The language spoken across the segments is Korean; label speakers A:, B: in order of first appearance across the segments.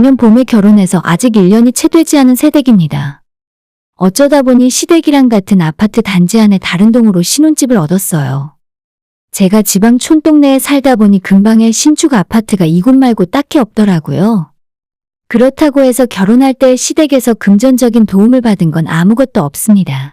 A: 작년 봄에 결혼해서 아직 1년이 채 되지 않은 새댁입니다. 어쩌다 보니 시댁이랑 같은 아파트 단지 안에 다른 동으로 신혼집을 얻었어요. 제가 지방 촌동네에 살다 보니 근방에 신축 아파트가 이곳 말고 딱히 없더라고요. 그렇다고 해서 결혼할 때 시댁에서 금전적인 도움을 받은 건 아무것도 없습니다.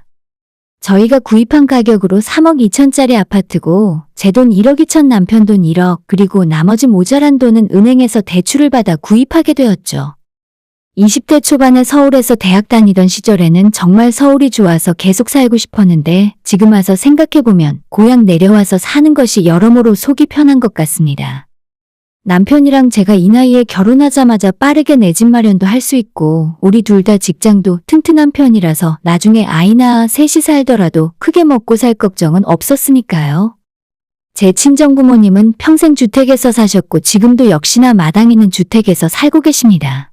A: 저희가 구입한 가격으로 3억 2천짜리 아파트고 제 돈 1억 2천 남편 돈 1억 그리고 나머지 모자란 돈은 은행에서 대출을 받아 구입하게 되었죠. 20대 초반에 서울에서 대학 다니던 시절에는 정말 서울이 좋아서 계속 살고 싶었는데 지금 와서 생각해보면 고향 내려와서 사는 것이 여러모로 속이 편한 것 같습니다. 남편이랑 제가 이 나이에 결혼하자마자 빠르게 내 집 마련도 할 수 있고 우리 둘 다 직장도 튼튼한 편이라서 나중에 아이 낳아 셋이 살더라도 크게 먹고 살 걱정은 없었으니까요. 제 친정부모님은 평생 주택에서 사셨고 지금도 역시나 마당 있는 주택에서 살고 계십니다.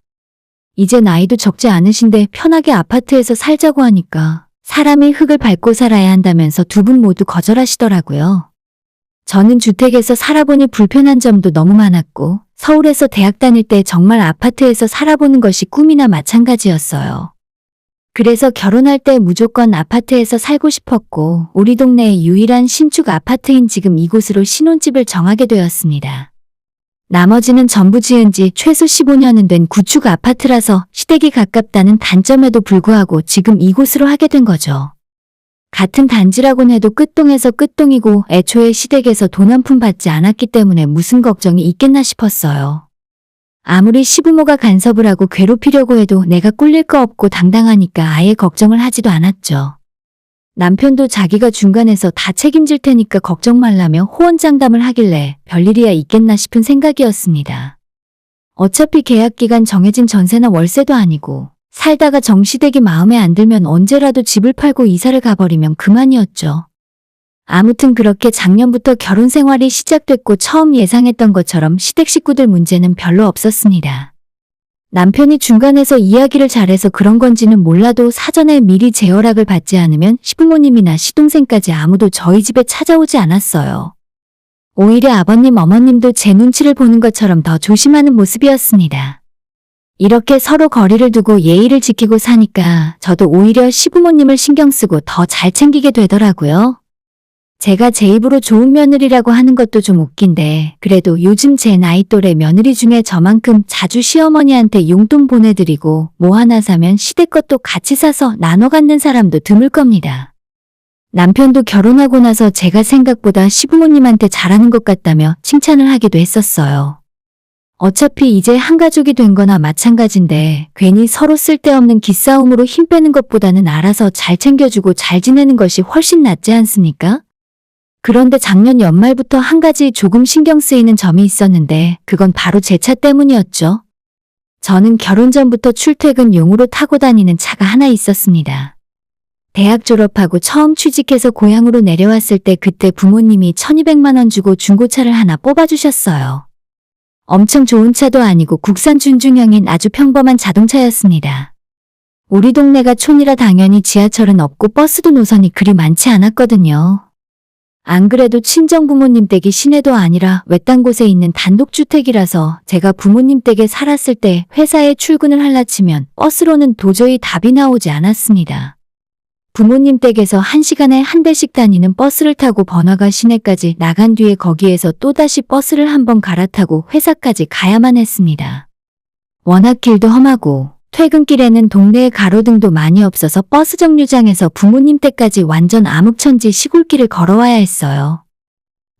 A: 이제 나이도 적지 않으신데 편하게 아파트에서 살자고 하니까 사람이 흙을 밟고 살아야 한다면서 두 분 모두 거절하시더라고요. 저는 주택에서 살아보니 불편한 점도 너무 많았고 서울에서 대학 다닐 때 정말 아파트에서 살아보는 것이 꿈이나 마찬가지였어요. 그래서 결혼할 때 무조건 아파트에서 살고 싶었고 우리 동네의 유일한 신축 아파트인 지금 이곳으로 신혼집을 정하게 되었습니다. 나머지는 전부 지은 지 최소 15년은 된 구축 아파트라서 시댁이 가깝다는 단점에도 불구하고 지금 이곳으로 하게 된 거죠. 같은 단지라곤 해도 끝동에서 끝동이고 애초에 시댁에서 돈 한 푼 받지 않았기 때문에 무슨 걱정이 있겠나 싶었어요. 아무리 시부모가 간섭을 하고 괴롭히려고 해도 내가 꿀릴 거 없고 당당하니까 아예 걱정을 하지도 않았죠. 남편도 자기가 중간에서 다 책임질 테니까 걱정 말라며 호언장담을 하길래 별일이야 있겠나 싶은 생각이었습니다. 어차피 계약기간 정해진 전세나 월세도 아니고 살다가 정시댁이 마음에 안 들면 언제라도 집을 팔고 이사를 가버리면 그만이었죠. 아무튼 그렇게 작년부터 결혼 생활이 시작됐고 처음 예상했던 것처럼 시댁 식구들 문제는 별로 없었습니다. 남편이 중간에서 이야기를 잘해서 그런 건지는 몰라도 사전에 미리 제 허락을 받지 않으면 시부모님이나 시동생까지 아무도 저희 집에 찾아오지 않았어요. 오히려 아버님, 어머님도 제 눈치를 보는 것처럼 더 조심하는 모습이었습니다. 이렇게 서로 거리를 두고 예의를 지키고 사니까 저도 오히려 시부모님을 신경 쓰고 더 잘 챙기게 되더라고요. 제가 제 입으로 좋은 며느리라고 하는 것도 좀 웃긴데 그래도 요즘 제 나이 또래 며느리 중에 저만큼 자주 시어머니한테 용돈 보내드리고 뭐 하나 사면 시댁 것도 같이 사서 나눠 갖는 사람도 드물 겁니다. 남편도 결혼하고 나서 제가 생각보다 시부모님한테 잘하는 것 같다며 칭찬을 하기도 했었어요. 어차피 이제 한 가족이 된 거나 마찬가지인데 괜히 서로 쓸데없는 기싸움으로 힘 빼는 것보다는 알아서 잘 챙겨주고 잘 지내는 것이 훨씬 낫지 않습니까? 그런데 작년 연말부터 한 가지 조금 신경 쓰이는 점이 있었는데 그건 바로 제 차 때문이었죠. 저는 결혼 전부터 출퇴근용으로 타고 다니는 차가 하나 있었습니다. 대학 졸업하고 처음 취직해서 고향으로 내려왔을 때 그때 부모님이 1,200만 원 주고 중고차를 하나 뽑아주셨어요. 엄청 좋은 차도 아니고 국산 준중형인 아주 평범한 자동차였습니다. 우리 동네가 촌이라 당연히 지하철은 없고 버스도 노선이 그리 많지 않았거든요. 안 그래도 친정부모님 댁이 시내도 아니라 외딴 곳에 있는 단독주택이라서 제가 부모님 댁에 살았을 때 회사에 출근을 할라 치면 버스로는 도저히 답이 나오지 않았습니다. 부모님 댁에서 1시간에 한 대씩 다니는 버스를 타고 번화가 시내까지 나간 뒤에 거기에서 또다시 버스를 한번 갈아타고 회사까지 가야만 했습니다. 워낙 길도 험하고 퇴근길에는 동네에 가로등도 많이 없어서 버스 정류장에서 부모님 댁까지 완전 암흑천지 시골길을 걸어와야 했어요.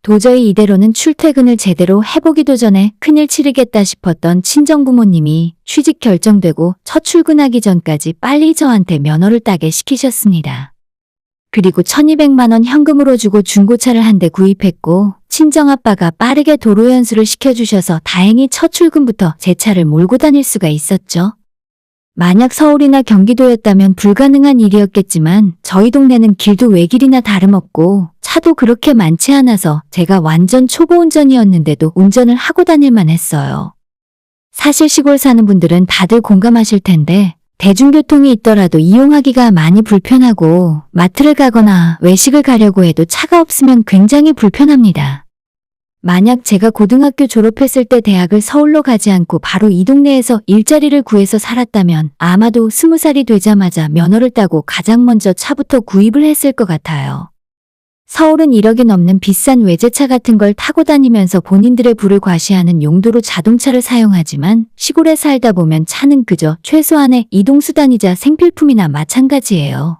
A: 도저히 이대로는 출퇴근을 제대로 해보기도 전에 큰일 치르겠다 싶었던 친정부모님이 취직 결정되고 첫 출근하기 전까지 빨리 저한테 면허를 따게 시키셨습니다. 그리고 1,200만 원 현금으로 주고 중고차를 한 대 구입했고 친정아빠가 빠르게 도로 연수를 시켜주셔서 다행히 첫 출근부터 제 차를 몰고 다닐 수가 있었죠. 만약 서울이나 경기도였다면 불가능한 일이었겠지만 저희 동네는 길도 외길이나 다름없고 차도 그렇게 많지 않아서 제가 완전 초보 운전이었는데도 운전을 하고 다닐만 했어요. 사실 시골 사는 분들은 다들 공감하실 텐데 대중교통이 있더라도 이용하기가 많이 불편하고 마트를 가거나 외식을 가려고 해도 차가 없으면 굉장히 불편합니다. 만약 제가 고등학교 졸업했을 때 대학을 서울로 가지 않고 바로 이 동네에서 일자리를 구해서 살았다면 아마도 20살이 되자마자 면허를 따고 가장 먼저 차부터 구입을 했을 것 같아요. 서울은 1억이 넘는 비싼 외제차 같은 걸 타고 다니면서 본인들의 부를 과시하는 용도로 자동차를 사용하지만 시골에 살다 보면 차는 그저 최소한의 이동수단이자 생필품이나 마찬가지예요.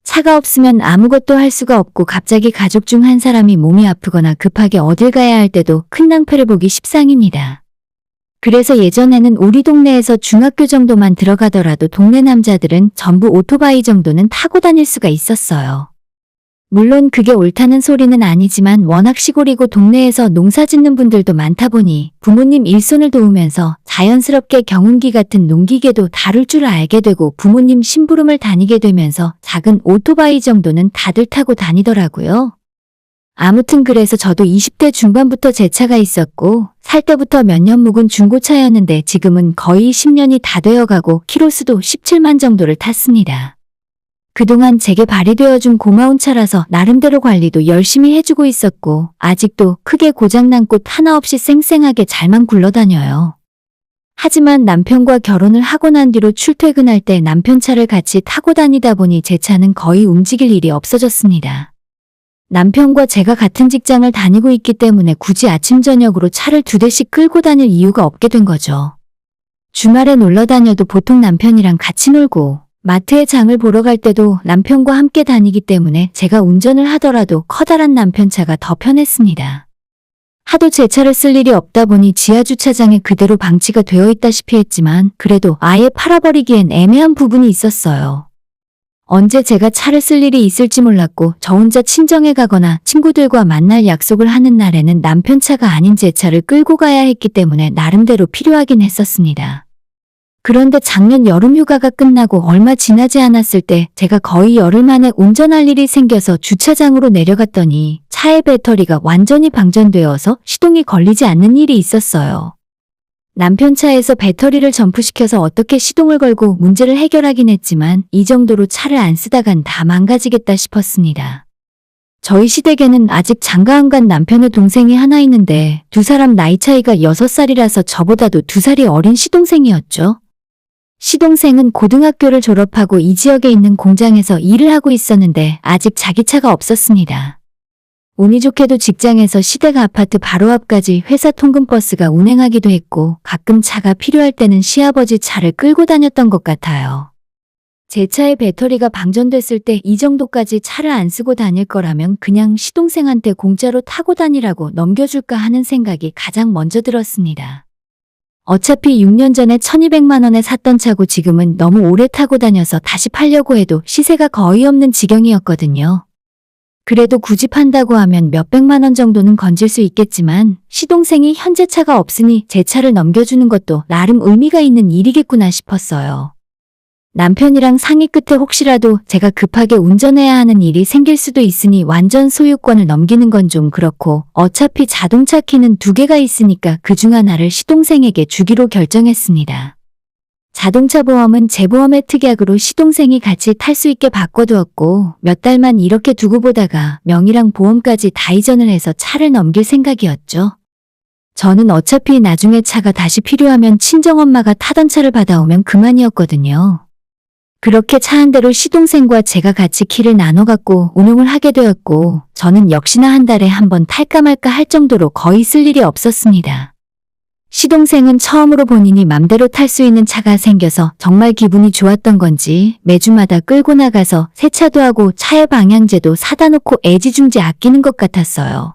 A: 차가 없으면 아무것도 할 수가 없고 갑자기 가족 중 한 사람이 몸이 아프거나 급하게 어딜 가야 할 때도 큰 낭패를 보기 십상입니다. 그래서 예전에는 우리 동네에서 중학교 정도만 들어가더라도 동네 남자들은 전부 오토바이 정도는 타고 다닐 수가 있었어요. 물론 그게 옳다는 소리는 아니지만 워낙 시골이고 동네에서 농사 짓는 분들도 많다 보니 부모님 일손을 도우면서 자연스럽게 경운기 같은 농기계도 다룰 줄 알게 되고 부모님 심부름을 다니게 되면서 작은 오토바이 정도는 다들 타고 다니더라고요. 아무튼 그래서 저도 20대 중반부터 제 차가 있었고 살 때부터 몇 년 묵은 중고차였는데 지금은 거의 10년이 다 되어가고 키로수도 17만 정도를 탔습니다. 그동안 제게 발휘되어준 고마운 차라서 나름대로 관리도 열심히 해주고 있었고 아직도 크게 고장난 곳 하나 없이 쌩쌩하게 잘만 굴러다녀요. 하지만 남편과 결혼을 하고 난 뒤로 출퇴근할 때 남편 차를 같이 타고 다니다 보니 제 차는 거의 움직일 일이 없어졌습니다. 남편과 제가 같은 직장을 다니고 있기 때문에 굳이 아침 저녁으로 차를 2대씩 끌고 다닐 이유가 없게 된 거죠. 주말에 놀러 다녀도 보통 남편이랑 같이 놀고 마트에 장을 보러 갈 때도 남편과 함께 다니기 때문에 제가 운전을 하더라도 커다란 남편 차가 더 편했습니다. 하도 제 차를 쓸 일이 없다 보니 지하주차장에 그대로 방치가 되어 있다시피 했지만 그래도 아예 팔아버리기엔 애매한 부분이 있었어요. 언제 제가 차를 쓸 일이 있을지 몰랐고 저 혼자 친정에 가거나 친구들과 만날 약속을 하는 날에는 남편 차가 아닌 제 차를 끌고 가야 했기 때문에 나름대로 필요하긴 했었습니다. 그런데 작년 여름 휴가가 끝나고 얼마 지나지 않았을 때 제가 거의 열흘 만에 운전할 일이 생겨서 주차장으로 내려갔더니 차의 배터리가 완전히 방전되어서 시동이 걸리지 않는 일이 있었어요. 남편 차에서 배터리를 점프시켜서 어떻게 시동을 걸고 문제를 해결하긴 했지만 이 정도로 차를 안 쓰다간 다 망가지겠다 싶었습니다. 저희 시댁에는 아직 장가 안 간 남편의 동생이 하나 있는데 두 사람 나이 차이가 6살이라서 저보다도 2살이 어린 시동생이었죠. 시동생은 고등학교를 졸업하고 이 지역에 있는 공장에서 일을 하고 있었는데 아직 자기 차가 없었습니다. 운이 좋게도 직장에서 시댁 아파트 바로 앞까지 회사 통근버스가 운행하기도 했고 가끔 차가 필요할 때는 시아버지 차를 끌고 다녔던 것 같아요. 제 차의 배터리가 방전됐을 때 이 정도까지 차를 안 쓰고 다닐 거라면 그냥 시동생한테 공짜로 타고 다니라고 넘겨줄까 하는 생각이 가장 먼저 들었습니다. 어차피 6년 전에 1200만 원에 샀던 차고 지금은 너무 오래 타고 다녀서 다시 팔려고 해도 시세가 거의 없는 지경이었거든요. 그래도 굳이 판다고 하면 몇백만 원 정도는 건질 수 있겠지만 시동생이 현재 차가 없으니 제 차를 넘겨주는 것도 나름 의미가 있는 일이겠구나 싶었어요. 남편이랑 상의 끝에 혹시라도 제가 급하게 운전해야 하는 일이 생길 수도 있으니 완전 소유권을 넘기는 건 좀 그렇고 어차피 자동차 키는 2개가 있으니까 그중 하나를 시동생에게 주기로 결정했습니다. 자동차 보험은 제 보험의 특약으로 시동생이 같이 탈 수 있게 바꿔두었고 몇 달만 이렇게 두고 보다가 명의랑 보험까지 다 이전을 해서 차를 넘길 생각이었죠. 저는 어차피 나중에 차가 다시 필요하면 친정엄마가 타던 차를 받아오면 그만이었거든요. 그렇게 차 한 대로 시동생과 제가 같이 키를 나눠 갖고 운용을 하게 되었고 저는 역시나 한 달에 한 번 탈까 말까 할 정도로 거의 쓸 일이 없었습니다. 시동생은 처음으로 본인이 맘대로 탈 수 있는 차가 생겨서 정말 기분이 좋았던 건지 매주마다 끌고 나가서 세차도 하고 차의 방향제도 사다 놓고 애지중지 아끼는 것 같았어요.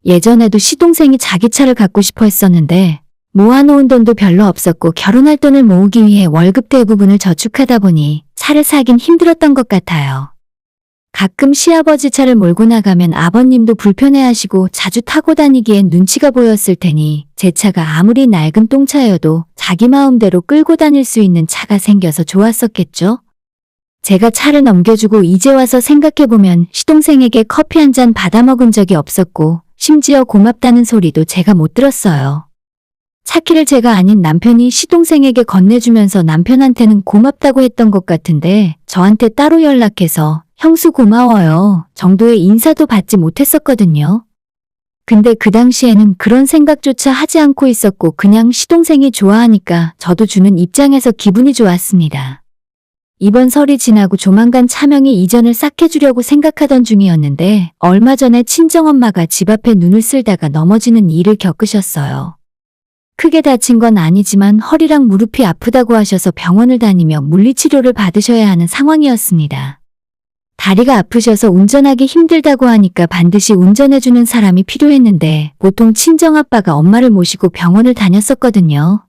A: 예전에도 시동생이 자기 차를 갖고 싶어 했었는데 모아놓은 돈도 별로 없었고 결혼할 돈을 모으기 위해 월급 대부분을 저축하다 보니 차를 사긴 힘들었던 것 같아요. 가끔 시아버지 차를 몰고 나가면 아버님도 불편해하시고 자주 타고 다니기엔 눈치가 보였을 테니 제 차가 아무리 낡은 똥차여도 자기 마음대로 끌고 다닐 수 있는 차가 생겨서 좋았었겠죠? 제가 차를 넘겨주고 이제 와서 생각해보면 시동생에게 커피 한 잔 받아 먹은 적이 없었고 심지어 고맙다는 소리도 제가 못 들었어요. 차키를 제가 아닌 남편이 시동생에게 건네주면서 남편한테는 고맙다고 했던 것 같은데 저한테 따로 연락해서 형수 고마워요 정도의 인사도 받지 못했었거든요. 근데 그 당시에는 그런 생각조차 하지 않고 있었고 그냥 시동생이 좋아하니까 저도 주는 입장에서 기분이 좋았습니다. 이번 설이 지나고 조만간 차명이 이전을 싹 해주려고 생각하던 중이었는데 얼마 전에 친정엄마가 집 앞에 눈을 쓸다가 넘어지는 일을 겪으셨어요. 크게 다친 건 아니지만 허리랑 무릎이 아프다고 하셔서 병원을 다니며 물리치료를 받으셔야 하는 상황이었습니다. 다리가 아프셔서 운전하기 힘들다고 하니까 반드시 운전해주는 사람이 필요했는데 보통 친정아빠가 엄마를 모시고 병원을 다녔었거든요.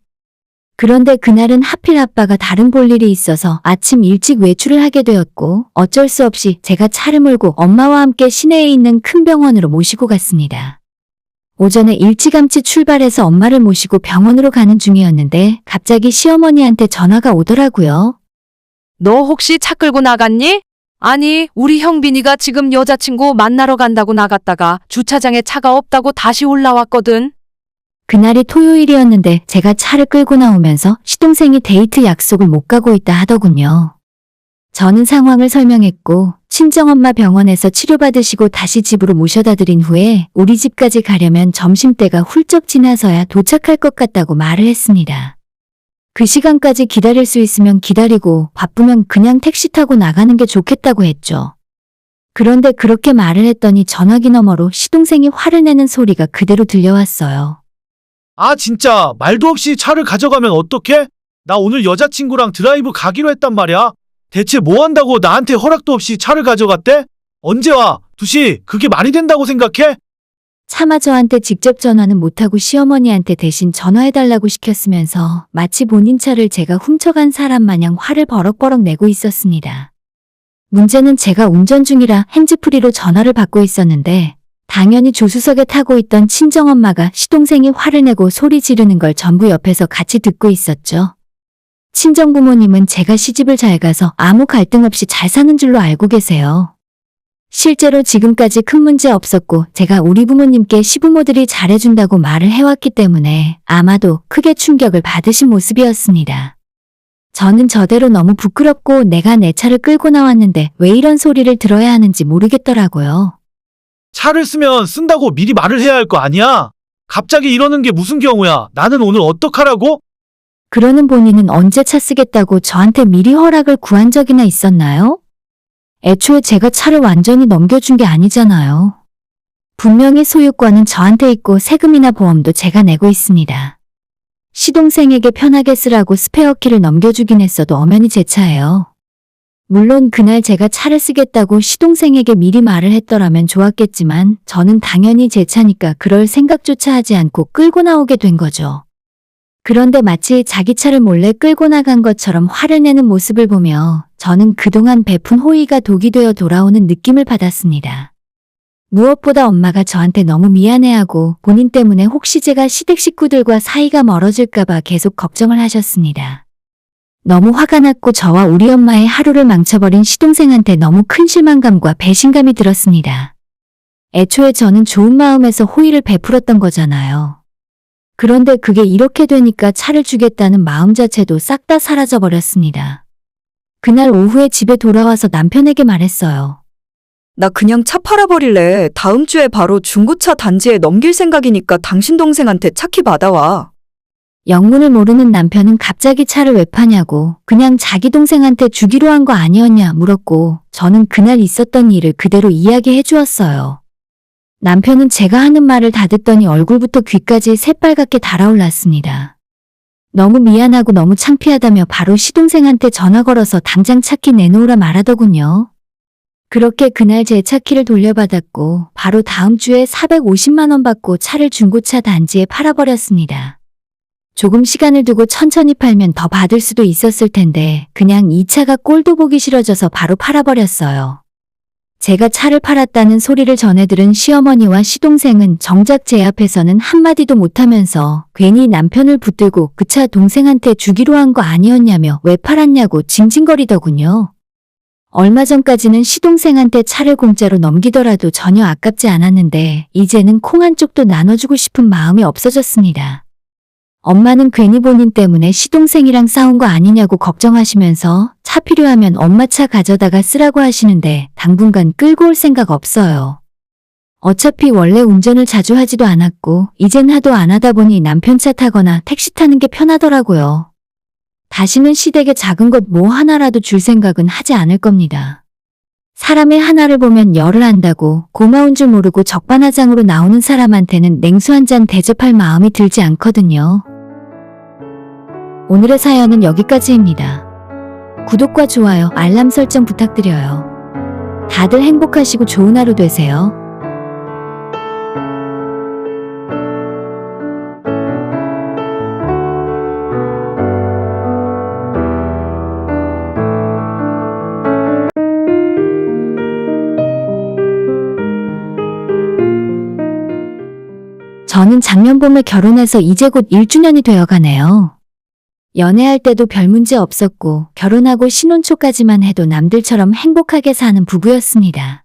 A: 그런데 그날은 하필 아빠가 다른 볼 일이 있어서 아침 일찍 외출을 하게 되었고 어쩔 수 없이 제가 차를 몰고 엄마와 함께 시내에 있는 큰 병원으로 모시고 갔습니다. 오전에 일찌감치 출발해서 엄마를 모시고 병원으로 가는 중이었는데 갑자기 시어머니한테 전화가 오더라고요.
B: 너 혹시 차 끌고 나갔니? 아니, 우리 형빈이가 지금 여자친구 만나러 간다고 나갔다가 주차장에 차가 없다고 다시 올라왔거든.
A: 그날이 토요일이었는데 제가 차를 끌고 나오면서 시동생이 데이트 약속을 못 가고 있다 하더군요. 저는 상황을 설명했고 친정엄마 병원에서 치료받으시고 다시 집으로 모셔다 드린 후에 우리 집까지 가려면 점심때가 훌쩍 지나서야 도착할 것 같다고 말을 했습니다. 그 시간까지 기다릴 수 있으면 기다리고 바쁘면 그냥 택시 타고 나가는 게 좋겠다고 했죠. 그런데 그렇게 말을 했더니 전화기 너머로 시동생이 화를 내는 소리가 그대로 들려왔어요.
C: 아, 진짜 말도 없이 차를 가져가면 어떡해? 나 오늘 여자친구랑 드라이브 가기로 했단 말이야. 대체 뭐 한다고 나한테 허락도 없이 차를 가져갔대? 언제 와? 2시, 그게 말이 된다고 생각해?
A: 차마 저한테 직접 전화는 못하고 시어머니한테 대신 전화해달라고 시켰으면서 마치 본인 차를 제가 훔쳐간 사람 마냥 화를 버럭버럭 내고 있었습니다. 문제는 제가 운전 중이라 핸즈프리로 전화를 받고 있었는데 당연히 조수석에 타고 있던 친정엄마가 시동생이 화를 내고 소리 지르는 걸 전부 옆에서 같이 듣고 있었죠. 친정부모님은 제가 시집을 잘 가서 아무 갈등 없이 잘 사는 줄로 알고 계세요. 실제로 지금까지 큰 문제 없었고 제가 우리 부모님께 시부모들이 잘해준다고 말을 해왔기 때문에 아마도 크게 충격을 받으신 모습이었습니다. 저는 저대로 너무 부끄럽고 내가 내 차를 끌고 나왔는데 왜 이런 소리를 들어야 하는지 모르겠더라고요.
C: 차를 쓰면 쓴다고 미리 말을 해야 할 거 아니야? 갑자기 이러는 게 무슨 경우야? 나는 오늘 어떡하라고?
A: 그러는 본인은 언제 차 쓰겠다고 저한테 미리 허락을 구한 적이나 있었나요? 애초에 제가 차를 완전히 넘겨준 게 아니잖아요. 분명히 소유권은 저한테 있고 세금이나 보험도 제가 내고 있습니다. 시동생에게 편하게 쓰라고 스페어키를 넘겨주긴 했어도 엄연히 제 차예요. 물론 그날 제가 차를 쓰겠다고 시동생에게 미리 말을 했더라면 좋았겠지만 저는 당연히 제 차니까 그럴 생각조차 하지 않고 끌고 나오게 된 거죠. 그런데 마치 자기 차를 몰래 끌고 나간 것처럼 화를 내는 모습을 보며 저는 그동안 베푼 호의가 독이 되어 돌아오는 느낌을 받았습니다. 무엇보다 엄마가 저한테 너무 미안해하고 본인 때문에 혹시 제가 시댁 식구들과 사이가 멀어질까봐 계속 걱정을 하셨습니다. 너무 화가 났고 저와 우리 엄마의 하루를 망쳐버린 시동생한테 너무 큰 실망감과 배신감이 들었습니다. 애초에 저는 좋은 마음에서 호의를 베풀었던 거잖아요. 그런데 그게 이렇게 되니까 차를 주겠다는 마음 자체도 싹 다 사라져버렸습니다. 그날 오후에 집에 돌아와서 남편에게 말했어요.
D: 나 그냥 차 팔아버릴래. 다음 주에 바로 중고차 단지에 넘길 생각이니까 당신 동생한테 차 키 받아와.
A: 영문을 모르는 남편은 갑자기 차를 왜 파냐고 그냥 자기 동생한테 주기로 한 거 아니었냐 물었고 저는 그날 있었던 일을 그대로 이야기해 주었어요. 남편은 제가 하는 말을 다 듣더니 얼굴부터 귀까지 새빨갛게 달아올랐습니다. 너무 미안하고 너무 창피하다며 바로 시동생한테 전화 걸어서 당장 차키 내놓으라 말하더군요. 그렇게 그날 제 차키를 돌려받았고 바로 다음 주에 450만 원 받고 차를 중고차 단지에 팔아버렸습니다. 조금 시간을 두고 천천히 팔면 더 받을 수도 있었을 텐데 그냥 이 차가 꼴도 보기 싫어져서 바로 팔아버렸어요. 제가 차를 팔았다는 소리를 전해 들은 시어머니와 시동생은 정작 제 앞에서는 한마디도 못하면서 괜히 남편을 붙들고 그 차 동생한테 주기로 한 거 아니었냐며 왜 팔았냐고 징징거리더군요. 얼마 전까지는 시동생한테 차를 공짜로 넘기더라도 전혀 아깝지 않았는데 이제는 콩 한 쪽도 나눠주고 싶은 마음이 없어졌습니다. 엄마는 괜히 본인 때문에 시동생이랑 싸운 거 아니냐고 걱정하시면서 차 필요하면 엄마 차 가져다가 쓰라고 하시는데 당분간 끌고 올 생각 없어요. 어차피 원래 운전을 자주 하지도 않았고 이젠 하도 안 하다 보니 남편 차 타거나 택시 타는 게 편하더라고요. 다시는 시댁에 작은 것 뭐 하나라도 줄 생각은 하지 않을 겁니다. 사람의 하나를 보면 열을 안다고 고마운 줄 모르고 적반하장으로 나오는 사람한테는 냉수 한 잔 대접할 마음이 들지 않거든요. 오늘의 사연은 여기까지입니다. 구독과 좋아요, 알람 설정 부탁드려요. 다들 행복하시고 좋은 하루 되세요. 저는 작년 봄에 결혼해서 이제 곧 1주년이 되어 가네요. 연애할 때도 별 문제 없었고 결혼하고 신혼 초까지만 해도 남들처럼 행복하게 사는 부부였습니다.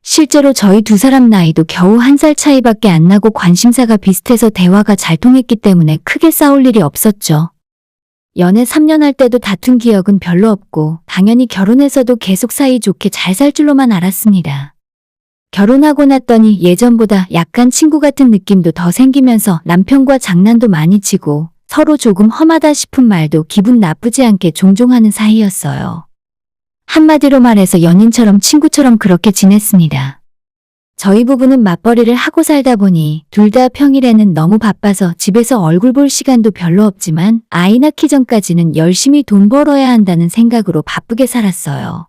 A: 실제로 저희 두 사람 나이도 겨우 1살 차이밖에 안 나고 관심사가 비슷해서 대화가 잘 통했기 때문에 크게 싸울 일이 없었죠. 연애 3년 할 때도 다툰 기억은 별로 없고 당연히 결혼해서도 계속 사이좋게 잘 살 줄로만 알았습니다. 결혼하고 났더니 예전보다 약간 친구 같은 느낌도 더 생기면서 남편과 장난도 많이 치고 서로 조금 험하다 싶은 말도 기분 나쁘지 않게 종종 하는 사이였어요. 한마디로 말해서 연인처럼 친구처럼 그렇게 지냈습니다. 저희 부부는 맞벌이를 하고 살다 보니 둘 다 평일에는 너무 바빠서 집에서 얼굴 볼 시간도 별로 없지만 아이 낳기 전까지는 열심히 돈 벌어야 한다는 생각으로 바쁘게 살았어요.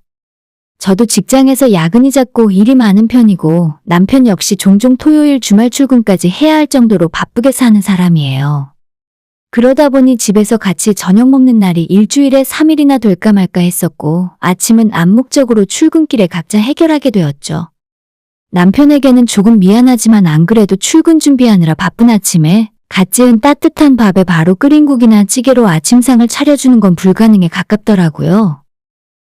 A: 저도 직장에서 야근이 잦고 일이 많은 편이고 남편 역시 종종 토요일 주말 출근까지 해야 할 정도로 바쁘게 사는 사람이에요. 그러다 보니 집에서 같이 저녁 먹는 날이 일주일에 3일이나 될까 말까 했었고 아침은 암묵적으로 출근길에 각자 해결하게 되었죠. 남편에게는 조금 미안하지만 안 그래도 출근 준비하느라 바쁜 아침에 갓 지은 따뜻한 밥에 바로 끓인 국이나 찌개로 아침상을 차려주는 건 불가능에 가깝더라고요.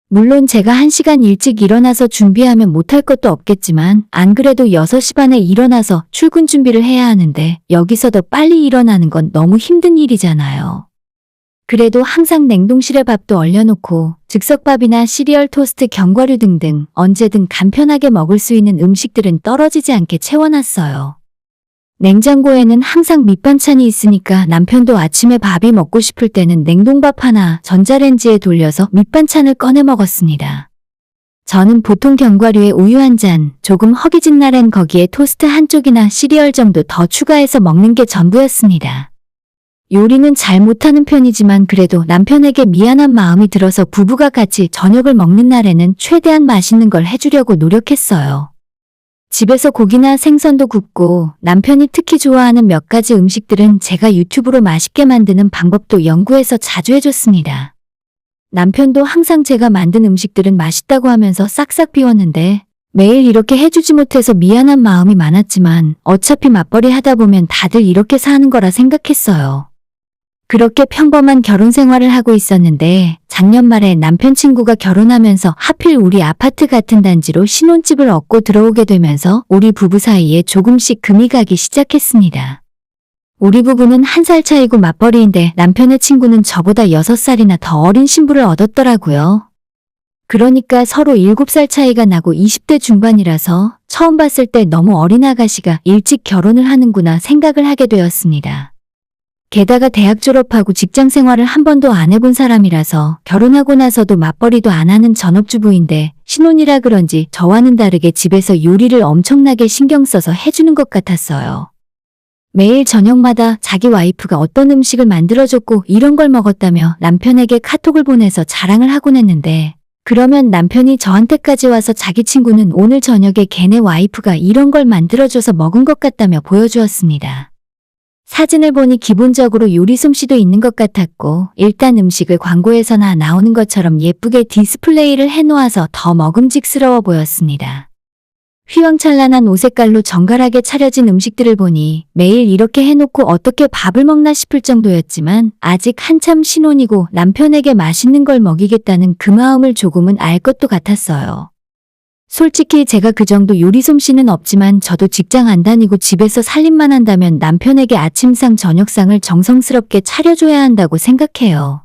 A: 물론 제가 1시간 일찍 일어나서 준비하면 못할 것도 없겠지만 안 그래도 6시 반에 일어나서 출근 준비를 해야 하는데 여기서 더 빨리 일어나는 건 너무 힘든 일이잖아요. 그래도 항상 냉동실에 밥도 얼려놓고 즉석밥이나 시리얼 토스트 견과류 등등 언제든 간편하게 먹을 수 있는 음식들은 떨어지지 않게 채워놨어요. 냉장고에는 항상 밑반찬이 있으니까 남편도 아침에 밥이 먹고 싶을 때는 냉동밥 하나 전자레인지에 돌려서 밑반찬을 꺼내 먹었습니다. 저는 보통 견과류에 우유 한 잔, 조금 허기진 날엔 거기에 토스트 한쪽이나 시리얼 정도 더 추가해서 먹는 게 전부였습니다. 요리는 잘 못하는 편이지만 그래도 남편에게 미안한 마음이 들어서 부부가 같이 저녁을 먹는 날에는 최대한 맛있는 걸 해주려고 노력했어요. 집에서 고기나 생선도 굽고 남편이 특히 좋아하는 몇 가지 음식들은 제가 유튜브로 맛있게 만드는 방법도 연구해서 자주 해줬습니다. 남편도 항상 제가 만든 음식들은 맛있다고 하면서 싹싹 비웠는데 매일 이렇게 해주지 못해서 미안한 마음이 많았지만 어차피 맞벌이 하다 보면 다들 이렇게 사는 거라 생각했어요. 그렇게 평범한 결혼 생활을 하고 있었는데 작년 말에 남편 친구가 결혼하면서 하필 우리 아파트 같은 단지로 신혼집을 얻고 들어오게 되면서 우리 부부 사이에 조금씩 금이 가기 시작했습니다. 우리 부부는 1살 차이고 맞벌이인데 남편의 친구는 저보다 6살이나 더 어린 신부를 얻었더라고요. 그러니까 서로 7살 차이가 나고 20대 중반이라서 처음 봤을 때 너무 어린 아가씨가 일찍 결혼을 하는구나 생각을 하게 되었습니다. 게다가 대학 졸업하고 직장 생활을 한 번도 안 해본 사람이라서 결혼하고 나서도 맞벌이도 안 하는 전업주부인데 신혼이라 그런지 저와는 다르게 집에서 요리를 엄청나게 신경 써서 해주는 것 같았어요. 매일 저녁마다 자기 와이프가 어떤 음식을 만들어줬고 이런 걸 먹었다며 남편에게 카톡을 보내서 자랑을 하곤 했는데 그러면 남편이 저한테까지 와서 자기 친구는 오늘 저녁에 걔네 와이프가 이런 걸 만들어줘서 먹은 것 같다며 보여주었습니다. 사진을 보니 기본적으로 요리 솜씨도 있는 것 같았고 일단 음식을 광고에서나 나오는 것처럼 예쁘게 디스플레이를 해놓아서 더 먹음직스러워 보였습니다. 휘황찬란한 옷색깔로 정갈하게 차려진 음식들을 보니 매일 이렇게 해놓고 어떻게 밥을 먹나 싶을 정도였지만 아직 한참 신혼이고 남편에게 맛있는 걸 먹이겠다는 그 마음을 조금은 알 것도 같았어요. 솔직히 제가 그 정도 요리 솜씨는 없지만 저도 직장 안 다니고 집에서 살림만 한다면 남편에게 아침상 저녁상을 정성스럽게 차려줘야 한다고 생각해요.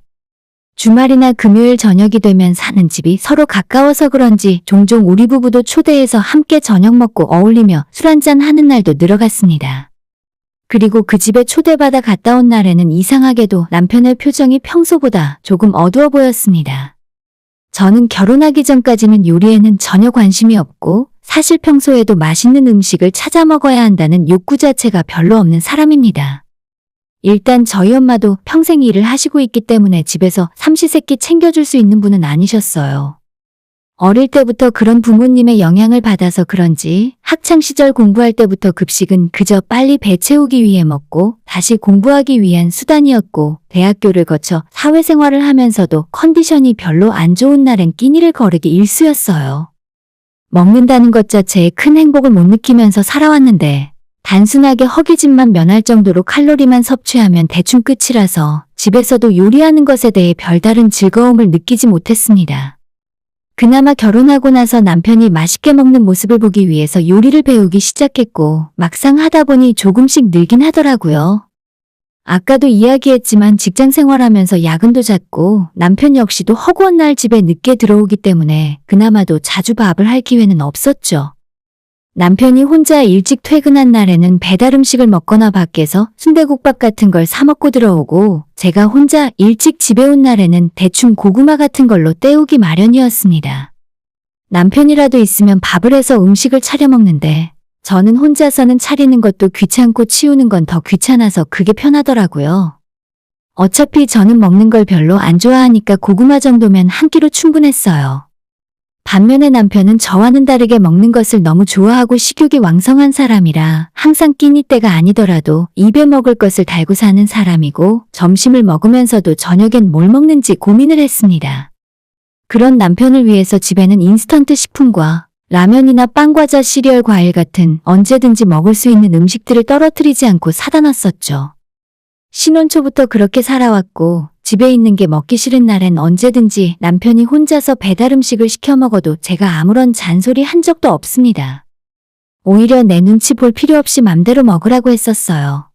A: 주말이나 금요일 저녁이 되면 사는 집이 서로 가까워서 그런지 종종 우리 부부도 초대해서 함께 저녁 먹고 어울리며 술 한잔 하는 날도 늘어갔습니다. 그리고 그 집에 초대받아 갔다 온 날에는 이상하게도 남편의 표정이 평소보다 조금 어두워 보였습니다. 저는 결혼하기 전까지는 요리에는 전혀 관심이 없고 사실 평소에도 맛있는 음식을 찾아 먹어야 한다는 욕구 자체가 별로 없는 사람입니다. 일단 저희 엄마도 평생 일을 하시고 있기 때문에 집에서 삼시세끼 챙겨줄 수 있는 분은 아니셨어요. 어릴 때부터 그런 부모님의 영향을 받아서 그런지 학창시절 공부할 때부터 급식은 그저 빨리 배 채우기 위해 먹고 다시 공부하기 위한 수단이었고 대학교를 거쳐 사회생활을 하면서도 컨디션이 별로 안 좋은 날엔 끼니를 거르기 일쑤였어요. 먹는다는 것 자체에 큰 행복을 못 느끼면서 살아왔는데 단순하게 허기짐만 면할 정도로 칼로리만 섭취하면 대충 끝이라서 집에서도 요리하는 것에 대해 별다른 즐거움을 느끼지 못했습니다. 그나마 결혼하고 나서 남편이 맛있게 먹는 모습을 보기 위해서 요리를 배우기 시작했고 막상 하다 보니 조금씩 늘긴 하더라고요. 아까도 이야기했지만 직장 생활하면서 야근도 잦고 남편 역시도 허구한 날 집에 늦게 들어오기 때문에 그나마도 자주 밥을 할 기회는 없었죠. 남편이 혼자 일찍 퇴근한 날에는 배달 음식을 먹거나 밖에서 순대국밥 같은 걸 사 먹고 들어오고 제가 혼자 일찍 집에 온 날에는 대충 고구마 같은 걸로 때우기 마련이었습니다. 남편이라도 있으면 밥을 해서 음식을 차려 먹는데 저는 혼자서는 차리는 것도 귀찮고 치우는 건 더 귀찮아서 그게 편하더라고요. 어차피 저는 먹는 걸 별로 안 좋아하니까 고구마 정도면 한 끼로 충분했어요. 반면에 남편은 저와는 다르게 먹는 것을 너무 좋아하고 식욕이 왕성한 사람이라 항상 끼니 때가 아니더라도 입에 먹을 것을 달고 사는 사람이고 점심을 먹으면서도 저녁엔 뭘 먹는지 고민을 했습니다. 그런 남편을 위해서 집에는 인스턴트 식품과 라면이나 빵, 과자, 시리얼, 과일 같은 언제든지 먹을 수 있는 음식들을 떨어뜨리지 않고 사다 놨었죠. 신혼 초부터 그렇게 살아왔고 집에 있는 게 먹기 싫은 날엔 언제든지 남편이 혼자서 배달 음식을 시켜 먹어도 제가 아무런 잔소리 한 적도 없습니다. 오히려 내 눈치 볼 필요 없이 맘대로 먹으라고 했었어요.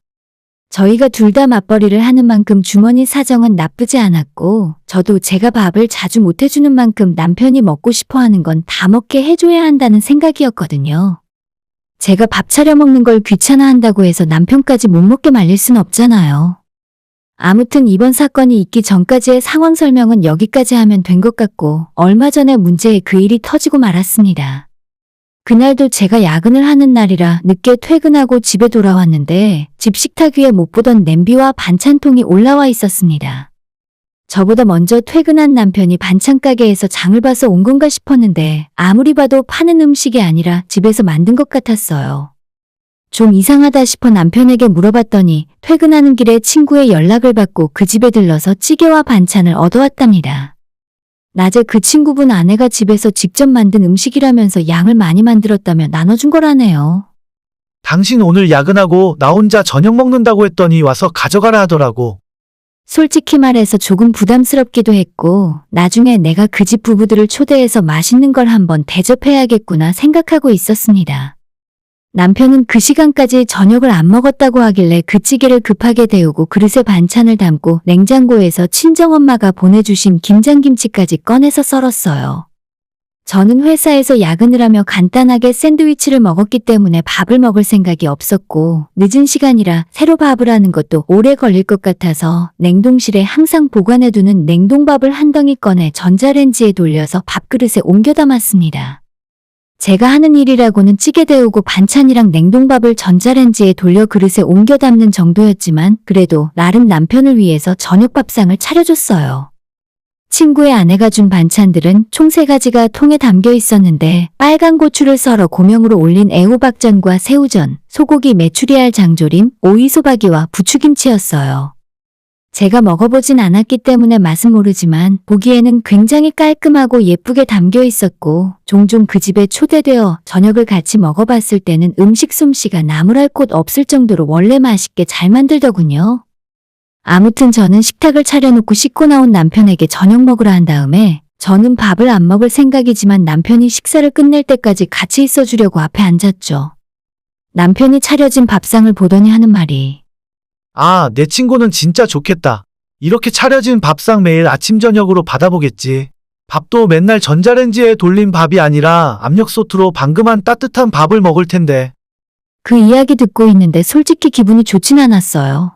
A: 저희가 둘 다 맞벌이를 하는 만큼 주머니 사정은 나쁘지 않았고 저도 제가 밥을 자주 못 해주는 만큼 남편이 먹고 싶어 하는 건 다 먹게 해줘야 한다는 생각이었거든요. 제가 밥 차려 먹는 걸 귀찮아한다고 해서 남편까지 못 먹게 말릴 순 없잖아요. 아무튼 이번 사건이 있기 전까지의 상황 설명은 여기까지 하면 된 것 같고 얼마 전에 문제의 그 일이 터지고 말았습니다. 그날도 제가 야근을 하는 날이라 늦게 퇴근하고 집에 돌아왔는데 집 식탁 위에 못 보던 냄비와 반찬통이 올라와 있었습니다. 저보다 먼저 퇴근한 남편이 반찬 가게에서 장을 봐서 온 건가 싶었는데 아무리 봐도 파는 음식이 아니라 집에서 만든 것 같았어요. 좀 이상하다 싶어 남편에게 물어봤더니 퇴근하는 길에 친구의 연락을 받고 그 집에 들러서 찌개와 반찬을 얻어왔답니다. 낮에 그 친구분 아내가 집에서 직접 만든 음식이라면서 양을 많이 만들었다며 나눠준 거라네요.
C: 당신 오늘 야근하고 나 혼자 저녁 먹는다고 했더니 와서 가져가라 하더라고.
A: 솔직히 말해서 조금 부담스럽기도 했고 나중에 내가 그 집 부부들을 초대해서 맛있는 걸 한번 대접해야겠구나 생각하고 있었습니다. 남편은 그 시간까지 저녁을 안 먹었다고 하길래 그 찌개를 급하게 데우고 그릇에 반찬을 담고 냉장고에서 친정엄마가 보내주신 김장김치까지 꺼내서 썰었어요. 저는 회사에서 야근을 하며 간단하게 샌드위치를 먹었기 때문에 밥을 먹을 생각이 없었고 늦은 시간이라 새로 밥을 하는 것도 오래 걸릴 것 같아서 냉동실에 항상 보관해두는 냉동밥을 한 덩이 꺼내 전자레인지에 돌려서 밥그릇에 옮겨 담았습니다. 제가 하는 일이라고는 찌개 데우고 반찬이랑 냉동밥을 전자레인지에 돌려 그릇에 옮겨 담는 정도였지만 그래도 나름 남편을 위해서 저녁 밥상을 차려줬어요. 친구의 아내가 준 반찬들은 총 3가지가 통에 담겨 있었는데 빨간 고추를 썰어 고명으로 올린 애호박전과 새우전, 소고기 메추리알 장조림, 오이 소박이와 부추김치였어요. 제가 먹어보진 않았기 때문에 맛은 모르지만 보기에는 굉장히 깔끔하고 예쁘게 담겨 있었고 종종 그 집에 초대되어 저녁을 같이 먹어봤을 때는 음식 솜씨가 나무랄 곳 없을 정도로 원래 맛있게 잘 만들더군요. 아무튼 저는 식탁을 차려놓고 씻고 나온 남편에게 저녁 먹으라 한 다음에 저는 밥을 안 먹을 생각이지만 남편이 식사를 끝낼 때까지 같이 있어주려고 앞에 앉았죠. 남편이 차려진 밥상을 보더니 하는 말이
C: 아, 내 친구는 진짜 좋겠다. 이렇게 차려진 밥상 매일 아침 저녁으로 받아보겠지. 밥도 맨날 전자레인지에 돌린 밥이 아니라 압력솥으로 방금 한 따뜻한 밥을 먹을 텐데.
A: 그 이야기 듣고 있는데 솔직히 기분이 좋진 않았어요.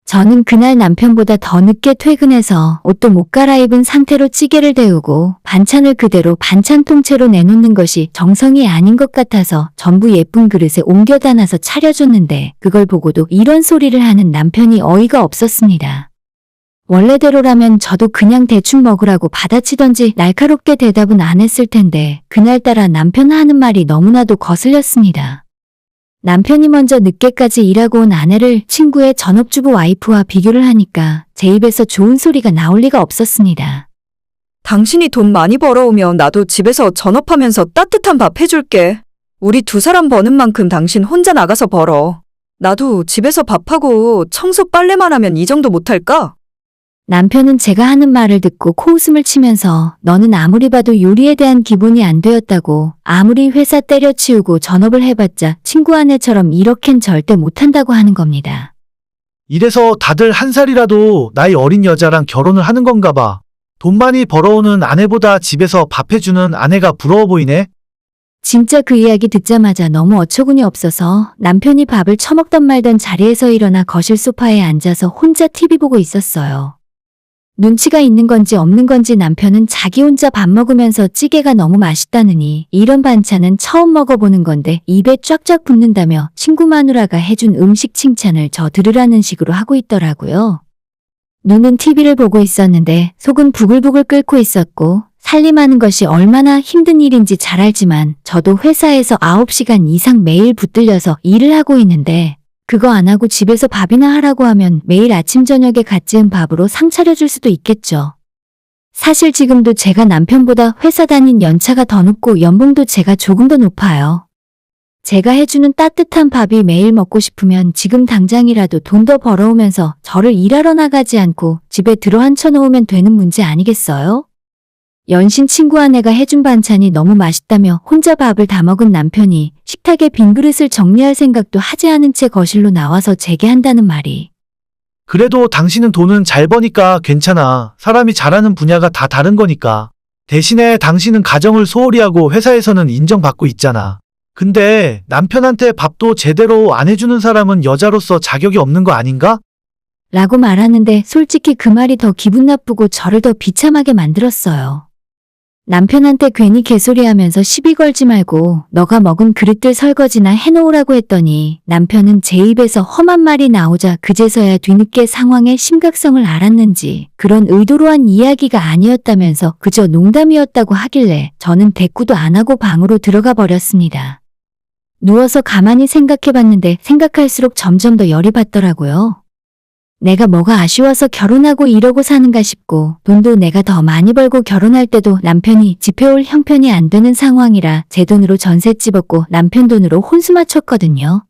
A: 저는 그날 남편보다 더 늦게 퇴근해서 옷도 못 갈아입은 상태로 찌개를 데우고 반찬을 그대로 반찬 통째로 내놓는 것이 정성이 아닌 것 같아서 전부 예쁜 그릇에 옮겨 담아서 차려줬는데 그걸 보고도 이런 소리를 하는 남편이 어이가 없었습니다. 원래대로라면 저도 그냥 대충 먹으라고 받아치던지 날카롭게 대답은 안 했을 텐데 그날따라 남편 하는 말이 너무나도 거슬렸습니다. 남편이 먼저 늦게까지 일하고 온 아내를 친구의 전업주부 와이프와 비교를 하니까 제 입에서 좋은 소리가 나올 리가 없었습니다.
D: 당신이 돈 많이 벌어오면 나도 집에서 전업하면서 따뜻한 밥 해줄게. 우리 두 사람 버는 만큼 당신 혼자 나가서 벌어. 나도 집에서 밥하고 청소 빨래만 하면 이 정도 못할까?
A: 남편은 제가 하는 말을 듣고 코웃음을 치면서 너는 아무리 봐도 요리에 대한 기본이 안 되었다고 아무리 회사 때려치우고 전업을 해봤자 친구 아내처럼 이렇겐 절대 못한다고 하는 겁니다.
C: 이래서 다들 한 살이라도 나이 어린 여자랑 결혼을 하는 건가 봐. 돈 많이 벌어오는 아내보다 집에서 밥 해주는 아내가 부러워 보이네.
A: 진짜 그 이야기 듣자마자 너무 어처구니 없어서 남편이 밥을 처먹던 말던 자리에서 일어나 거실 소파에 앉아서 혼자 TV 보고 있었어요. 눈치가 있는 건지 없는 건지 남편은 자기 혼자 밥 먹으면서 찌개가 너무 맛있다느니 이런 반찬은 처음 먹어보는 건데 입에 쫙쫙 붙는다며 친구 마누라가 해준 음식 칭찬을 저 들으라는 식으로 하고 있더라고요. 눈은 TV를 보고 있었는데 속은 부글부글 끓고 있었고 살림하는 것이 얼마나 힘든 일인지 잘 알지만 저도 회사에서 9시간 이상 매일 붙들려서 일을 하고 있는데 그거 안 하고 집에서 밥이나 하라고 하면 매일 아침 저녁에 갓 지은 밥으로 상 차려줄 수도 있겠죠. 사실 지금도 제가 남편보다 회사 다닌 연차가 더 높고 연봉도 제가 조금 더 높아요. 제가 해주는 따뜻한 밥이 매일 먹고 싶으면 지금 당장이라도 돈 더 벌어오면서 저를 일하러 나가지 않고 집에 들어 앉혀놓으면 되는 문제 아니겠어요? 연신 친구 아내가 해준 반찬이 너무 맛있다며 혼자 밥을 다 먹은 남편이 식탁에 빈 그릇을 정리할 생각도 하지 않은 채 거실로 나와서 제게 한다는 말이.
C: 그래도 당신은 돈은 잘 버니까 괜찮아. 사람이 잘하는 분야가 다 다른 거니까. 대신에 당신은 가정을 소홀히 하고 회사에서는 인정받고 있잖아. 근데 남편한테 밥도 제대로 안 해주는 사람은 여자로서 자격이 없는 거 아닌가?
A: 라고 말하는데 솔직히 그 말이 더 기분 나쁘고 저를 더 비참하게 만들었어요. 남편한테 괜히 개소리하면서 시비 걸지 말고 너가 먹은 그릇들 설거지나 해놓으라고 했더니 남편은 제 입에서 험한 말이 나오자 그제서야 뒤늦게 상황의 심각성을 알았는지 그런 의도로 한 이야기가 아니었다면서 그저 농담이었다고 하길래 저는 대꾸도 안 하고 방으로 들어가 버렸습니다. 누워서 가만히 생각해봤는데 생각할수록 점점 더 열이 받더라고요. 내가 뭐가 아쉬워서 결혼하고 이러고 사는가 싶고 돈도 내가 더 많이 벌고 결혼할 때도 남편이 집해올 형편이 안 되는 상황이라 제 돈으로 전세 집었고 남편 돈으로 혼수 맞췄거든요.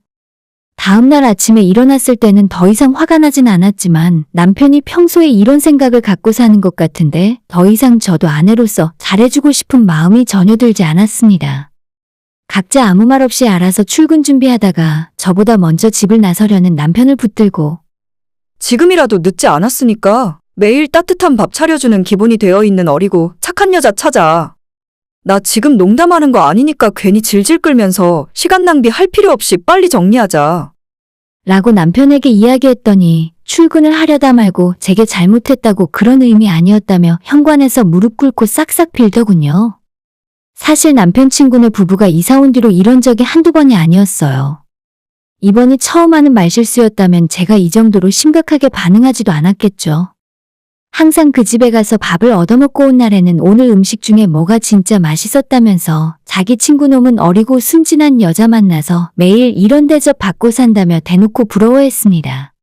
A: 다음날 아침에 일어났을 때는 더 이상 화가 나진 않았지만 남편이 평소에 이런 생각을 갖고 사는 것 같은데 더 이상 저도 아내로서 잘해주고 싶은 마음이 전혀 들지 않았습니다. 각자 아무 말 없이 알아서 출근 준비하다가 저보다 먼저 집을 나서려는 남편을 붙들고
D: 지금이라도 늦지 않았으니까 매일 따뜻한 밥 차려주는 기본이 되어 있는 어리고 착한 여자 찾아. 나 지금 농담하는 거 아니니까 괜히 질질 끌면서 시간 낭비할 필요 없이 빨리 정리하자.
A: 라고 남편에게 이야기했더니 출근을 하려다 말고 제게 잘못했다고 그런 의미 아니었다며 현관에서 무릎 꿇고 싹싹 빌더군요. 사실 남편 친구네 부부가 이사 온 뒤로 이런 적이 한두 번이 아니었어요. 이번이 처음 하는 말실수였다면 제가 이 정도로 심각하게 반응하지도 않았겠죠. 항상 그 집에 가서 밥을 얻어먹고 온 날에는 오늘 음식 중에 뭐가 진짜 맛있었다면서 자기 친구 놈은 어리고 순진한 여자 만나서 매일 이런 대접 받고 산다며 대놓고 부러워했습니다.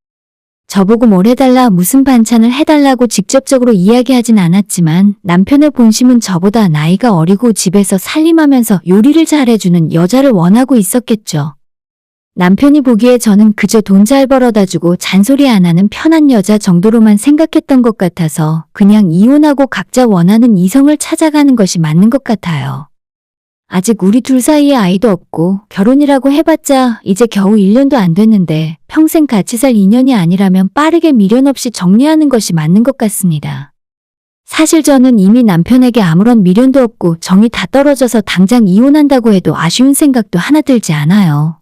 A: 저보고 뭘 해달라 무슨 반찬을 해달라고 직접적으로 이야기하진 않았지만 남편의 본심은 저보다 나이가 어리고 집에서 살림하면서 요리를 잘해주는 여자를 원하고 있었겠죠. 남편이 보기에 저는 그저 돈 잘 벌어다 주고 잔소리 안 하는 편한 여자 정도로만 생각했던 것 같아서 그냥 이혼하고 각자 원하는 이성을 찾아가는 것이 맞는 것 같아요. 아직 우리 둘 사이에 아이도 없고 결혼이라고 해봤자 이제 겨우 1년도 안 됐는데 평생 같이 살 인연이 아니라면 빠르게 미련 없이 정리하는 것이 맞는 것 같습니다. 사실 저는 이미 남편에게 아무런 미련도 없고 정이 다 떨어져서 당장 이혼한다고 해도 아쉬운 생각도 하나 들지 않아요.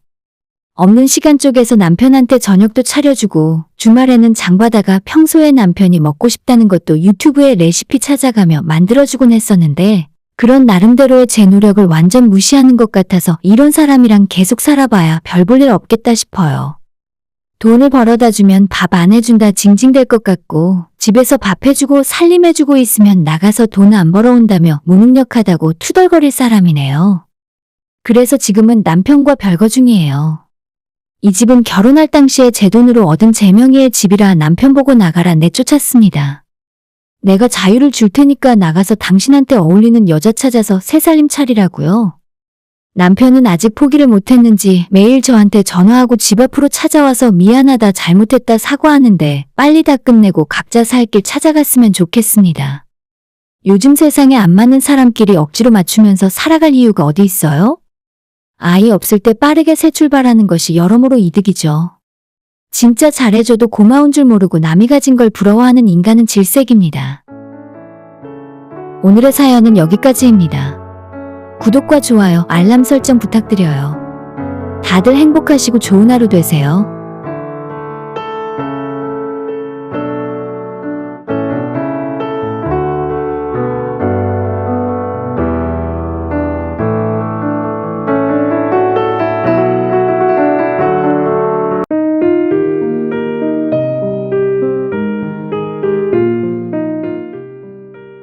A: 없는 시간 쪽에서 남편한테 저녁도 차려주고 주말에는 장바다가 평소에 남편이 먹고 싶다는 것도 유튜브에 레시피 찾아가며 만들어주곤 했었는데 그런 나름대로의 제 노력을 완전 무시하는 것 같아서 이런 사람이랑 계속 살아봐야 별 볼 일 없겠다 싶어요. 돈을 벌어다 주면 밥 안 해준다 징징댈 것 같고 집에서 밥 해주고 살림해주고 있으면 나가서 돈 안 벌어온다며 무능력하다고 투덜거릴 사람이네요. 그래서 지금은 남편과 별거 중이에요. 이 집은 결혼할 당시에 제 돈으로 얻은 제 명의의 집이라 남편 보고 나가라 내쫓았습니다. 내가 자유를 줄 테니까 나가서 당신한테 어울리는 여자 찾아서 새 살림 차리라고요. 남편은 아직 포기를 못했는지 매일 저한테 전화하고 집 앞으로 찾아와서 미안하다 잘못했다 사과하는데 빨리 다 끝내고 각자 살 길 찾아갔으면 좋겠습니다. 요즘 세상에 안 맞는 사람끼리 억지로 맞추면서 살아갈 이유가 어디 있어요? 아이 없을 때 빠르게 새 출발하는 것이 여러모로 이득이죠. 진짜 잘해줘도 고마운 줄 모르고 남이 가진 걸 부러워하는 인간은 질색입니다. 오늘의 사연은 여기까지입니다. 구독과 좋아요, 알람 설정 부탁드려요. 다들 행복하시고 좋은 하루 되세요.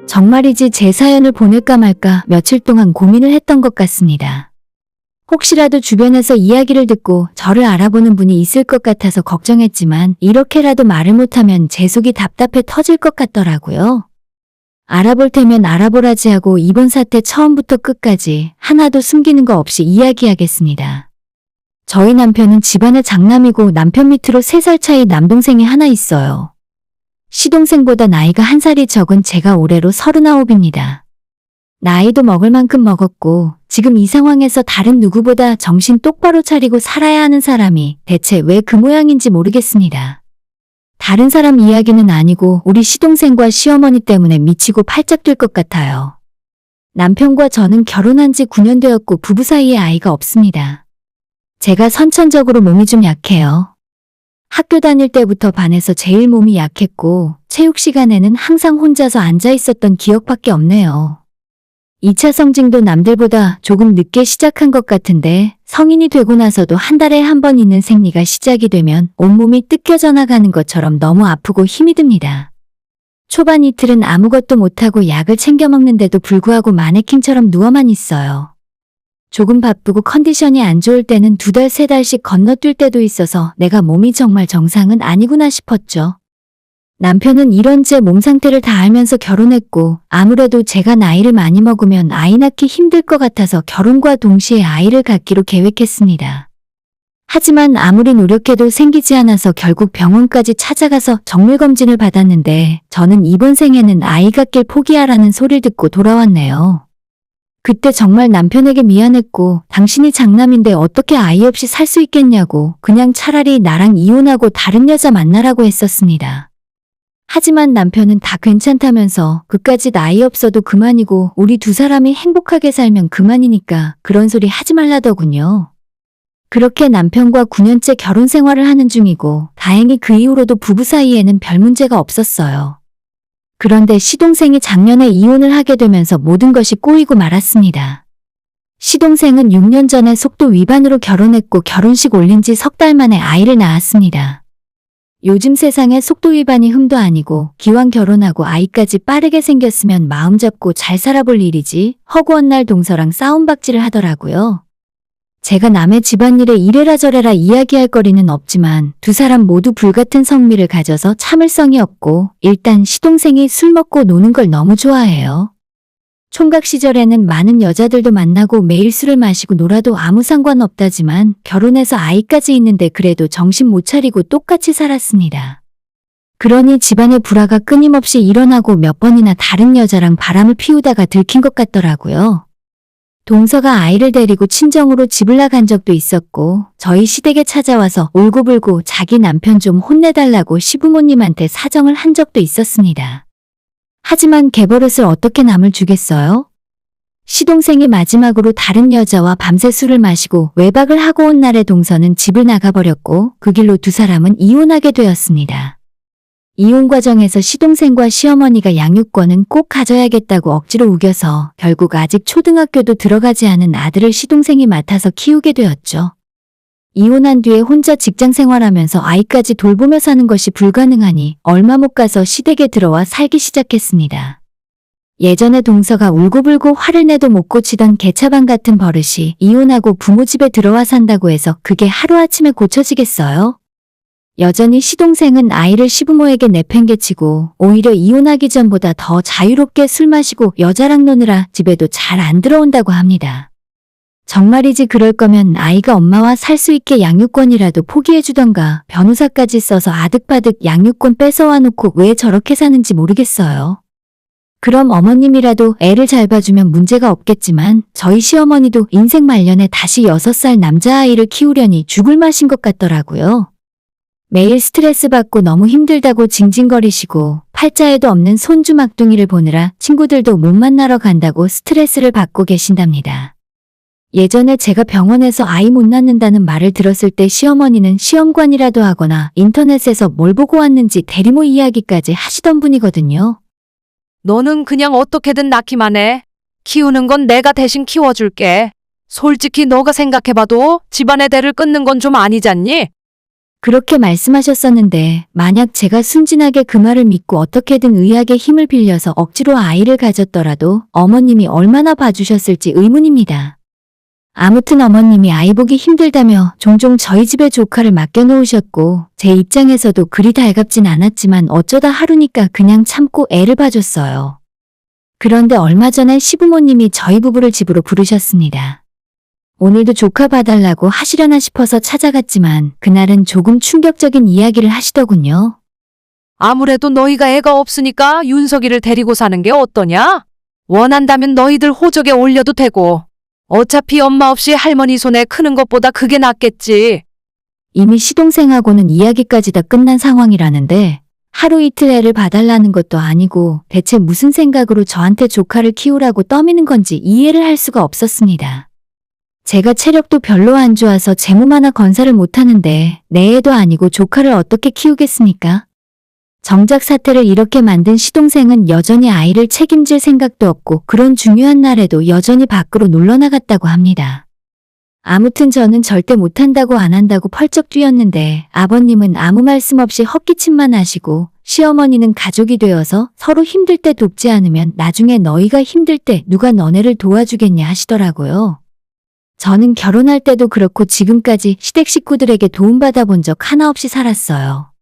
A: 정말이지 제 사연을 보낼까 말까 며칠 동안 고민을 했던 것 같습니다. 혹시라도 주변에서 이야기를 듣고 저를 알아보는 분이 있을 것 같아서 걱정했지만 이렇게라도 말을 못하면 제 속이 답답해 터질 것 같더라고요. 알아볼 테면 알아보라지 하고 이번 사태 처음부터 끝까지 하나도 숨기는 거 없이 이야기하겠습니다. 저희 남편은 집안의 장남이고 남편 밑으로 3살 차이 남동생이 하나 있어요. 시동생보다 나이가 1살이 적은 제가 올해로 39입니다. 나이도 먹을 만큼 먹었고 지금 이 상황에서 다른 누구보다 정신 똑바로 차리고 살아야 하는 사람이 대체 왜 그 모양인지 모르겠습니다. 다른 사람 이야기는 아니고 우리 시동생과 시어머니 때문에 미치고 팔짝 뛸 것 같아요. 남편과 저는 결혼한 지 9년 되었고 부부 사이에 아이가 없습니다. 제가 선천적으로 몸이 좀 약해요. 학교 다닐 때부터 반에서 제일 몸이 약했고 체육 시간에는 항상 혼자서 앉아 있었던 기억밖에 없네요. 2차 성징도 남들보다 조금 늦게 시작한 것 같은데 성인이 되고 나서도 한 달에 한 번 있는 생리가 시작이 되면 온몸이 뜯겨져 나가는 것처럼 너무 아프고 힘이 듭니다. 초반 이틀은 아무것도 못하고 약을 챙겨 먹는데도 불구하고 마네킹처럼 누워만 있어요. 조금 바쁘고 컨디션이 안 좋을 때는 2달, 3달씩 건너뛸 때도 있어서 내가 몸이 정말 정상은 아니구나 싶었죠. 남편은 이런 제 몸 상태를 다 알면서 결혼했고 아무래도 제가 나이를 많이 먹으면 아이 낳기 힘들 것 같아서 결혼과 동시에 아이를 갖기로 계획했습니다. 하지만 아무리 노력해도 생기지 않아서 결국 병원까지 찾아가서 정밀검진을 받았는데 저는 이번 생에는 아이 갖길 포기하라는 소리를 듣고 돌아왔네요. 그때 정말 남편에게 미안했고 당신이 장남인데 어떻게 아이 없이 살 수 있겠냐고 그냥 차라리 나랑 이혼하고 다른 여자 만나라고 했었습니다. 하지만 남편은 다 괜찮다면서 그까짓 아이 없어도 그만이고 우리 두 사람이 행복하게 살면 그만이니까 그런 소리 하지 말라더군요. 그렇게 남편과 9년째 결혼 생활을 하는 중이고 다행히 그 이후로도 부부 사이에는 별 문제가 없었어요. 그런데 시동생이 작년에 이혼을 하게 되면서 모든 것이 꼬이고 말았습니다. 시동생은 6년 전에 속도 위반으로 결혼했고 결혼식 올린 지 3달 만에 아이를 낳았습니다. 요즘 세상에 속도 위반이 흠도 아니고 기왕 결혼하고 아이까지 빠르게 생겼으면 마음 잡고 잘 살아볼 일이지 허구한 날 동서랑 싸움박질을 하더라고요. 제가 남의 집안일에 이래라 저래라 이야기할 거리는 없지만 두 사람 모두 불같은 성미를 가져서 참을성이 없고 일단 시동생이 술 먹고 노는 걸 너무 좋아해요. 총각 시절에는 많은 여자들도 만나고 매일 술을 마시고 놀아도 아무 상관없다지만 결혼해서 아이까지 있는데 그래도 정신 못 차리고 똑같이 살았습니다. 그러니 집안의 불화가 끊임없이 일어나고 몇 번이나 다른 여자랑 바람을 피우다가 들킨 것 같더라고요. 동서가 아이를 데리고 친정으로 집을 나간 적도 있었고 저희 시댁에 찾아와서 울고불고 자기 남편 좀 혼내달라고 시부모님한테 사정을 한 적도 있었습니다. 하지만 개버릇을 어떻게 남을 주겠어요? 시동생이 마지막으로 다른 여자와 밤새 술을 마시고 외박을 하고 온 날에 동서는 집을 나가버렸고 그 길로 두 사람은 이혼하게 되었습니다. 이혼 과정에서 시동생과 시어머니가 양육권은 꼭 가져야겠다고 억지로 우겨서 결국 아직 초등학교도 들어가지 않은 아들을 시동생이 맡아서 키우게 되었죠. 이혼한 뒤에 혼자 직장 생활하면서 아이까지 돌보며 사는 것이 불가능하니 얼마 못 가서 시댁에 들어와 살기 시작했습니다. 예전에 동서가 울고불고 화를 내도 못 고치던 개차반 같은 버릇이 이혼하고 부모 집에 들어와 산다고 해서 그게 하루아침에 고쳐지겠어요? 여전히 시동생은 아이를 시부모에게 내팽개치고 오히려 이혼하기 전보다 더 자유롭게 술 마시고 여자랑 노느라 집에도 잘 안 들어온다고 합니다. 정말이지 그럴 거면 아이가 엄마와 살 수 있게 양육권이라도 포기해주던가 변호사까지 써서 아득바득 양육권 뺏어와 놓고 왜 저렇게 사는지 모르겠어요. 그럼 어머님이라도 애를 잘 봐주면 문제가 없겠지만 저희 시어머니도 인생 말년에 다시 6살 남자아이를 키우려니 죽을 맛인 것 같더라고요. 매일 스트레스 받고 너무 힘들다고 징징거리시고 팔자에도 없는 손주 막둥이를 보느라 친구들도 못 만나러 간다고 스트레스를 받고 계신답니다. 예전에 제가 병원에서 아이 못 낳는다는 말을 들었을 때 시어머니는 시험관이라도 하거나 인터넷에서 뭘 보고 왔는지 대리모 이야기까지 하시던 분이거든요.
B: 너는 그냥 어떻게든 낳기만 해. 키우는 건 내가 대신 키워줄게. 솔직히 너가 생각해봐도 집안의 대를 끊는 건 좀 아니잖니?
A: 그렇게 말씀하셨었는데 만약 제가 순진하게 그 말을 믿고 어떻게든 의학의 힘을 빌려서 억지로 아이를 가졌더라도 어머님이 얼마나 봐주셨을지 의문입니다. 아무튼 어머님이 아이 보기 힘들다며 종종 저희 집에 조카를 맡겨놓으셨고 제 입장에서도 그리 달갑진 않았지만 어쩌다 하루니까 그냥 참고 애를 봐줬어요. 그런데 얼마 전에 시부모님이 저희 부부를 집으로 부르셨습니다. 오늘도 조카 봐달라고 하시려나 싶어서 찾아갔지만 그날은 조금 충격적인 이야기를 하시더군요.
B: 아무래도 너희가 애가 없으니까 윤석이를 데리고 사는 게 어떠냐? 원한다면 너희들 호적에 올려도 되고. 어차피 엄마 없이 할머니 손에 크는 것보다 그게 낫겠지.
A: 이미 시동생하고는 이야기까지 다 끝난 상황이라는데 하루 이틀 애를 봐달라는 것도 아니고 대체 무슨 생각으로 저한테 조카를 키우라고 떠미는 건지 이해를 할 수가 없었습니다. 제가 체력도 별로 안 좋아서 제 몸 하나 건사를 못하는데 내 애도 아니고 조카를 어떻게 키우겠습니까? 정작 사태를 이렇게 만든 시동생은 여전히 아이를 책임질 생각도 없고 그런 중요한 날에도 여전히 밖으로 놀러 나갔다고 합니다. 아무튼 저는 절대 못한다고 안 한다고 펄쩍 뛰었는데 아버님은 아무 말씀 없이 헛기침만 하시고 시어머니는 가족이 되어서 서로 힘들 때 돕지 않으면 나중에 너희가 힘들 때 누가 너네를 도와주겠냐 하시더라고요. 저는 결혼할 때도 그렇고 지금까지 시댁 식구들에게 도움받아 본 적 하나 없이 살았어요.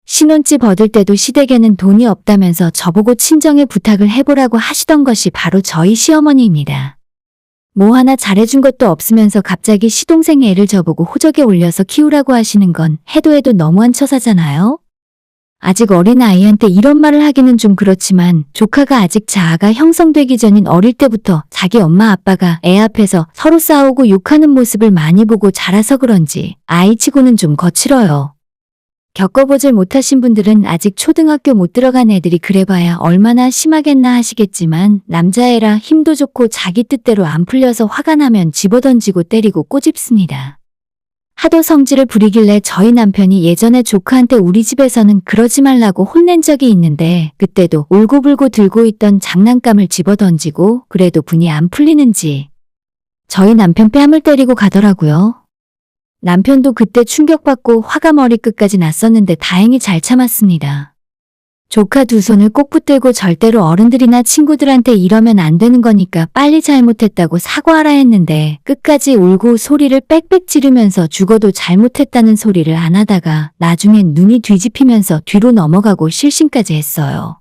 A: 신혼집 얻을 때도 시댁에는 돈이 없다면서 저보고 친정에 부탁을 해보라고 하시던 것이 바로 저희 시어머니입니다. 뭐 하나 잘해준 것도 없으면서 갑자기 시동생 애를 저보고 호적에 올려서 키우라고 하시는 건 해도 해도 너무한 처사잖아요? 아직 어린 아이한테 이런 말을 하기는 좀 그렇지만 조카가 아직 자아가 형성되기 전인 어릴 때부터 자기 엄마 아빠가 애 앞에서 서로 싸우고 욕하는 모습을 많이 보고 자라서 그런지 아이치고는 좀 거칠어요. 겪어보질 못하신 분들은 아직 초등학교 못 들어간 애들이 그래봐야 얼마나 심하겠나 하시겠지만 남자애라 힘도 좋고 자기 뜻대로 안 풀려서 화가 나면 집어던지고 때리고 꼬집습니다. 하도 성질을 부리길래 저희 남편이 예전에 조카한테 우리 집에서는 그러지 말라고 혼낸 적이 있는데 그때도 울고불고 들고 있던 장난감을 집어던지고 그래도 분이 안 풀리는지 저희 남편 뺨을 때리고 가더라고요. 남편도 그때 충격받고 화가 머리끝까지 났었는데 다행히 잘 참았습니다. 조카 두 손을 꼭 붙들고 절대로 어른들이나 친구들한테 이러면 안 되는 거니까 빨리 잘못했다고 사과하라 했는데 끝까지 울고 소리를 빽빽 지르면서 죽어도 잘못했다는 소리를 안 하다가 나중엔 눈이 뒤집히면서 뒤로 넘어가고 실신까지 했어요.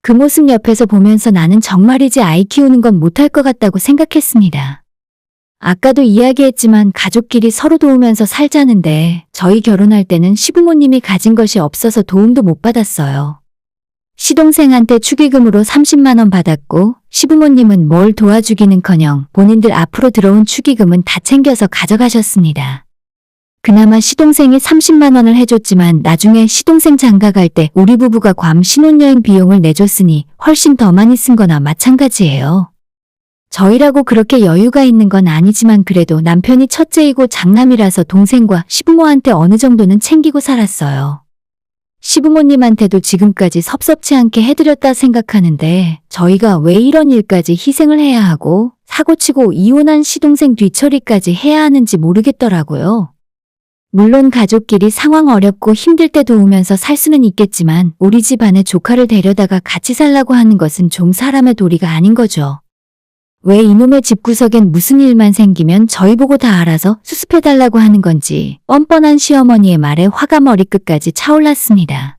A: 그 모습 옆에서 보면서 나는 정말이지 아이 키우는 건 못할 것 같다고 생각했습니다. 아까도 이야기했지만 가족끼리 서로 도우면서 살자는데 저희 결혼할 때는 시부모님이 가진 것이 없어서 도움도 못 받았어요. 시동생한테 축의금으로 30만 원 받았고 시부모님은 뭘 도와주기는커녕 본인들 앞으로 들어온 축의금은 다 챙겨서 가져가셨습니다. 그나마 시동생이 30만 원을 해줬지만 나중에 시동생 장가 갈 때 우리 부부가 괌 신혼여행 비용을 내줬으니 훨씬 더 많이 쓴 거나 마찬가지예요. 저희라고 그렇게 여유가 있는 건 아니지만 그래도 남편이 첫째이고 장남이라서 동생과 시부모한테 어느 정도는 챙기고 살았어요. 시부모님한테도 지금까지 섭섭치 않게 해드렸다 생각하는데 저희가 왜 이런 일까지 희생을 해야 하고 사고치고 이혼한 시동생 뒤처리까지 해야 하는지 모르겠더라고요. 물론 가족끼리 상황 어렵고 힘들 때 도우면서 살 수는 있겠지만 우리 집안에 조카를 데려다가 같이 살라고 하는 것은 좀 사람의 도리가 아닌 거죠. 왜 이놈의 집구석엔 무슨 일만 생기면 저희 보고 다 알아서 수습해달라고 하는 건지 뻔뻔한 시어머니의 말에 화가 머리끝까지 차올랐습니다.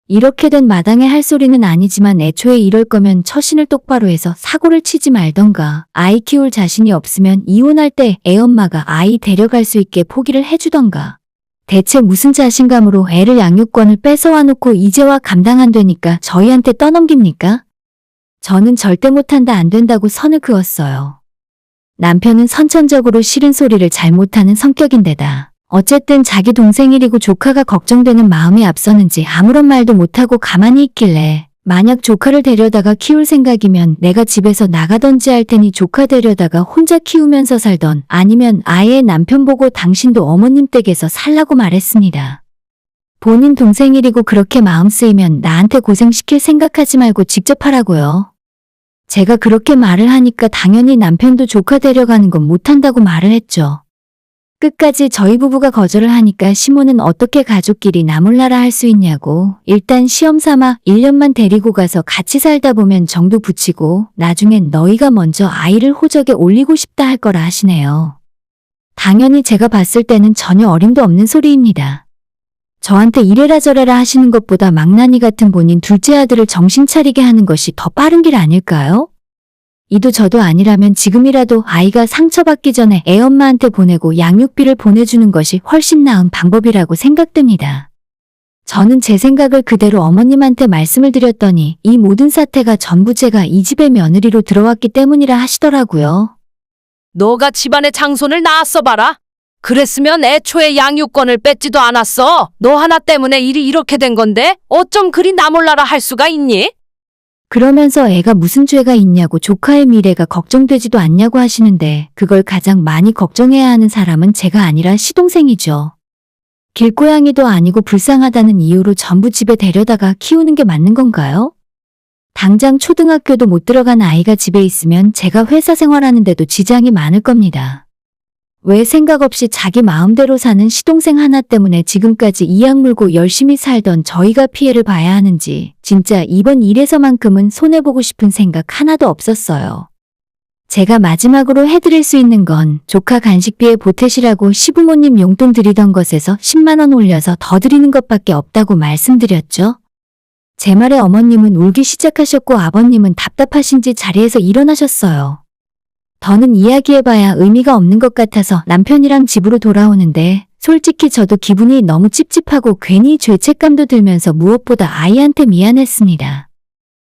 A: 이렇게 된 마당에 할 소리는 아니지만 애초에 이럴 거면 처신을 똑바로 해서 사고를 치지 말던가 아이 키울 자신이 없으면 이혼할 때 애엄마가 아이 데려갈 수 있게 포기를 해주던가 대체 무슨 자신감으로 애를 양육권을 뺏어와 놓고 이제와 감당 안 되니까 저희한테 떠넘깁니까? 저는 절대 못한다 안 된다고 선을 그었어요. 남편은 선천적으로 싫은 소리를 잘 못하는 성격인데다 어쨌든 자기 동생 일이고 조카가 걱정되는 마음이 앞서는지 아무런 말도 못하고 가만히 있길래 만약 조카를 데려다가 키울 생각이면 내가 집에서 나가던지 할 테니 조카 데려다가 혼자 키우면서 살던 아니면 아예 남편 보고 당신도 어머님 댁에서 살라고 말했습니다. 본인 동생 일이고 그렇게 마음 쓰이면 나한테 고생시킬 생각하지 말고 직접 하라고요. 제가 그렇게 말을 하니까 당연히 남편도 조카 데려가는 건 못한다고 말을 했죠. 끝까지 저희 부부가 거절을 하니까 시모는 어떻게 가족끼리 나몰라라 할 수 있냐고 일단 시험 삼아 1년만 데리고 가서 같이 살다 보면 정도 붙이고 나중엔 너희가 먼저 아이를 호적에 올리고 싶다 할 거라 하시네요. 당연히 제가 봤을 때는 전혀 어림도 없는 소리입니다. 저한테 이래라 저래라 하시는 것보다 망나니 같은 본인 둘째 아들을 정신 차리게 하는 것이 더 빠른 길 아닐까요? 이도 저도 아니라면 지금이라도 아이가 상처받기 전에 애엄마한테 보내고 양육비를 보내주는 것이 훨씬 나은 방법이라고 생각됩니다. 저는 제 생각을 그대로 어머님한테 말씀을 드렸더니 이 모든 사태가 전부 제가 이 집의 며느리로 들어왔기 때문이라 하시더라고요.
B: 너가 집안의 장손을 낳았어 봐라. 그랬으면 애초에 양육권을 뺏지도 않았어. 너 하나 때문에 일이 이렇게 된 건데 어쩜 그리 나몰라라 할 수가 있니?
A: 그러면서 애가 무슨 죄가 있냐고 조카의 미래가 걱정되지도 않냐고 하시는데 그걸 가장 많이 걱정해야 하는 사람은 제가 아니라 시동생이죠. 길고양이도 아니고 불쌍하다는 이유로 전부 집에 데려다가 키우는 게 맞는 건가요? 당장 초등학교도 못 들어간 아이가 집에 있으면 제가 회사 생활하는데도 지장이 많을 겁니다. 왜 생각 없이 자기 마음대로 사는 시동생 하나 때문에 지금까지 이악 물고 열심히 살던 저희가 피해를 봐야 하는지 진짜 이번 일에서만큼은 손해보고 싶은 생각 하나도 없었어요. 제가 마지막으로 해드릴 수 있는 건 조카 간식비에 보태시라고 시부모님 용돈 드리던 것에서 10만 원 올려서 더 드리는 것밖에 없다고 말씀드렸죠. 제 말에 어머님은 울기 시작하셨고 아버님은 답답하신지 자리에서 일어나셨어요. 더는 이야기해봐야 의미가 없는 것 같아서 남편이랑 집으로 돌아오는데 솔직히 저도 기분이 너무 찝찝하고 괜히 죄책감도 들면서 무엇보다 아이한테 미안했습니다.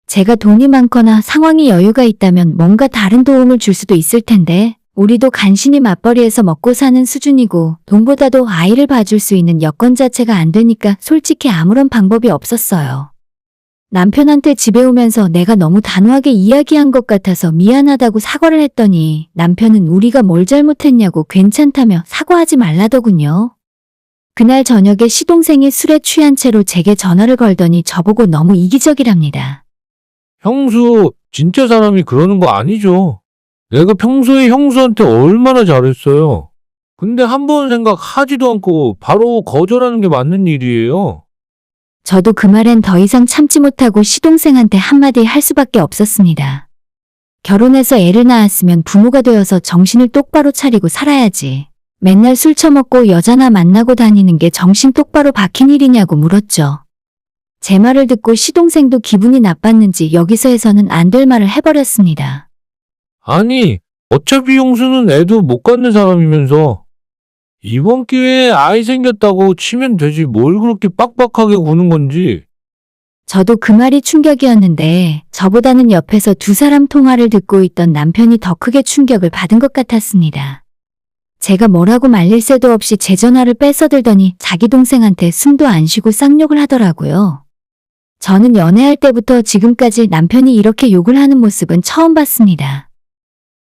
A: 제가 돈이 많거나 상황이 여유가 있다면 뭔가 다른 도움을 줄 수도 있을 텐데 우리도 간신히 맞벌이해서 먹고 사는 수준이고 돈보다도 아이를 봐줄 수 있는 여건 자체가 안 되니까 솔직히 아무런 방법이 없었어요. 남편한테 집에 오면서 내가 너무 단호하게 이야기한 것 같아서 미안하다고 사과를 했더니 남편은 우리가 뭘 잘못했냐고 괜찮다며 사과하지 말라더군요. 그날 저녁에 시동생이 술에 취한 채로 제게 전화를 걸더니 저보고 너무 이기적이랍니다.
E: 형수, 진짜 사람이 그러는 거 아니죠? 내가 평소에 형수한테 얼마나 잘했어요. 근데 한 번 생각하지도 않고 바로 거절하는 게 맞는 일이에요.
A: 저도 그 말엔 더 이상 참지 못하고 시동생한테 한마디 할 수밖에 없었습니다. 결혼해서 애를 낳았으면 부모가 되어서 정신을 똑바로 차리고 살아야지. 맨날 술 처먹고 여자나 만나고 다니는 게 정신 똑바로 박힌 일이냐고 물었죠. 제 말을 듣고 시동생도 기분이 나빴는지 여기서 해서는 안 될 말을 해버렸습니다.
E: 아니, 어차피 형수는 애도 못 갖는 사람이면서 이번 기회에 아이 생겼다고 치면 되지 뭘 그렇게 빡빡하게 구는 건지.
A: 저도 그 말이 충격이었는데 저보다는 옆에서 두 사람 통화를 듣고 있던 남편이 더 크게 충격을 받은 것 같았습니다. 제가 뭐라고 말릴 새도 없이 제 전화를 뺏어들더니 자기 동생한테 숨도 안 쉬고 쌍욕을 하더라고요. 저는 연애할 때부터 지금까지 남편이 이렇게 욕을 하는 모습은 처음 봤습니다.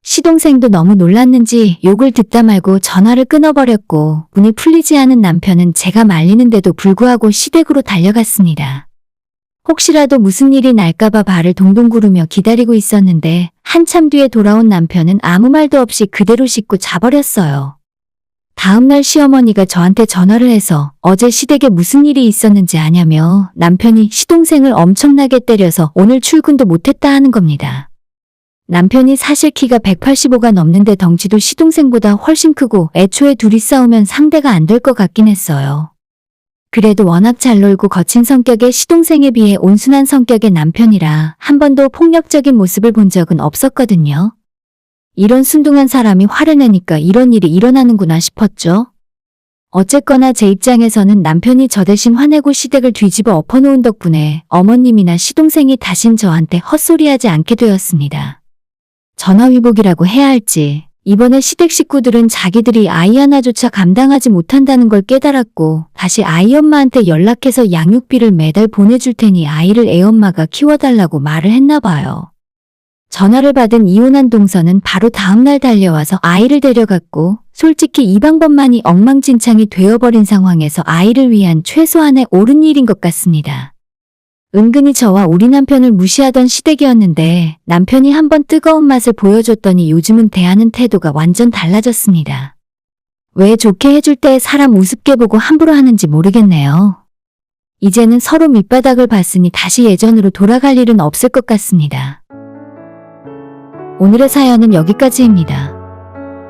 A: 시동생도 너무 놀랐는지 욕을 듣다 말고 전화를 끊어버렸고 분이 풀리지 않은 남편은 제가 말리는데도 불구하고 시댁으로 달려갔습니다. 혹시라도 무슨 일이 날까봐 발을 동동 구르며 기다리고 있었는데 한참 뒤에 돌아온 남편은 아무 말도 없이 그대로 씻고 자버렸어요. 다음날 시어머니가 저한테 전화를 해서 어제 시댁에 무슨 일이 있었는지 아냐며 남편이 시동생을 엄청나게 때려서 오늘 출근도 못했다 하는 겁니다. 남편이 사실 키가 185가 넘는데 덩치도 시동생보다 훨씬 크고 애초에 둘이 싸우면 상대가 안 될 것 같긴 했어요. 그래도 워낙 잘 놀고 거친 성격의 시동생에 비해 온순한 성격의 남편이라 한 번도 폭력적인 모습을 본 적은 없었거든요. 이런 순둥한 사람이 화를 내니까 이런 일이 일어나는구나 싶었죠. 어쨌거나 제 입장에서는 남편이 저 대신 화내고 시댁을 뒤집어 엎어놓은 덕분에 어머님이나 시동생이 다신 저한테 헛소리하지 않게 되었습니다. 전화위복이라고 해야 할지 이번에 시댁 식구들은 자기들이 아이 하나조차 감당하지 못한다는 걸 깨달았고 다시 아이 엄마한테 연락해서 양육비를 매달 보내줄 테니 아이를 애엄마가 키워달라고 말을 했나 봐요. 전화를 받은 이혼한 동서는 바로 다음날 달려와서 아이를 데려갔고 솔직히 이 방법만이 엉망진창이 되어버린 상황에서 아이를 위한 최소한의 옳은 일인 것 같습니다. 은근히 저와 우리 남편을 무시하던 시댁이었는데 남편이 한번 뜨거운 맛을 보여줬더니 요즘은 대하는 태도가 완전 달라졌습니다. 왜 좋게 해줄 때 사람 우습게 보고 함부로 하는지 모르겠네요. 이제는 서로 밑바닥을 봤으니 다시 예전으로 돌아갈 일은 없을 것 같습니다. 오늘의 사연은 여기까지입니다.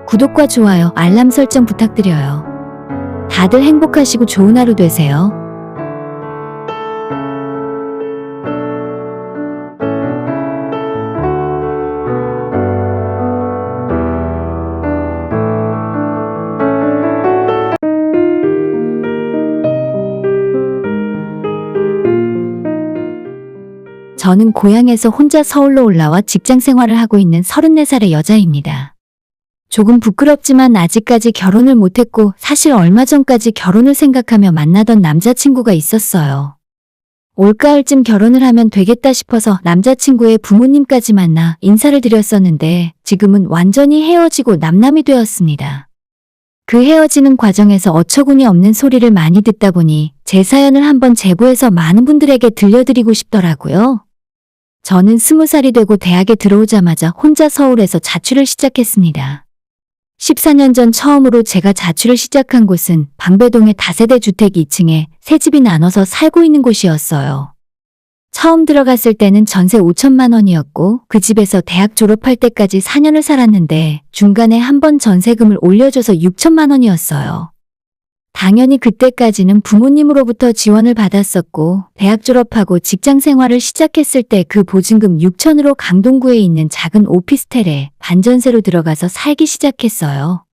A: 구독과 좋아요, 알람 설정 부탁드려요. 다들 행복하시고 좋은 하루 되세요. 저는 고향에서 혼자 서울로 올라와 직장 생활을 하고 있는 34살의 여자입니다. 조금 부끄럽지만 아직까지 결혼을 못했고 사실 얼마 전까지 결혼을 생각하며 만나던 남자친구가 있었어요. 올가을쯤 결혼을 하면 되겠다 싶어서 남자친구의 부모님까지 만나 인사를 드렸었는데 지금은 완전히 헤어지고 남남이 되었습니다. 그 헤어지는 과정에서 어처구니 없는 소리를 많이 듣다 보니 제 사연을 한번 제보해서 많은 분들에게 들려드리고 싶더라고요. 저는 20살이 되고 대학에 들어오자마자 혼자 서울에서 자취를 시작했습니다. 14년 전 처음으로 제가 자취를 시작한 곳은 방배동의 다세대 주택 2층에 세 집이 나눠서 살고 있는 곳이었어요. 처음 들어갔을 때는 전세 5천만 원이었고 그 집에서 대학 졸업할 때까지 4년을 살았는데 중간에 한 번 전세금을 올려줘서 6천만 원이었어요. 당연히 그때까지는 부모님으로부터 지원을 받았었고 대학 졸업하고 직장 생활을 시작했을 때 그 보증금 6천으로 강동구에 있는 작은 오피스텔에 반전세로 들어가서 살기 시작했어요.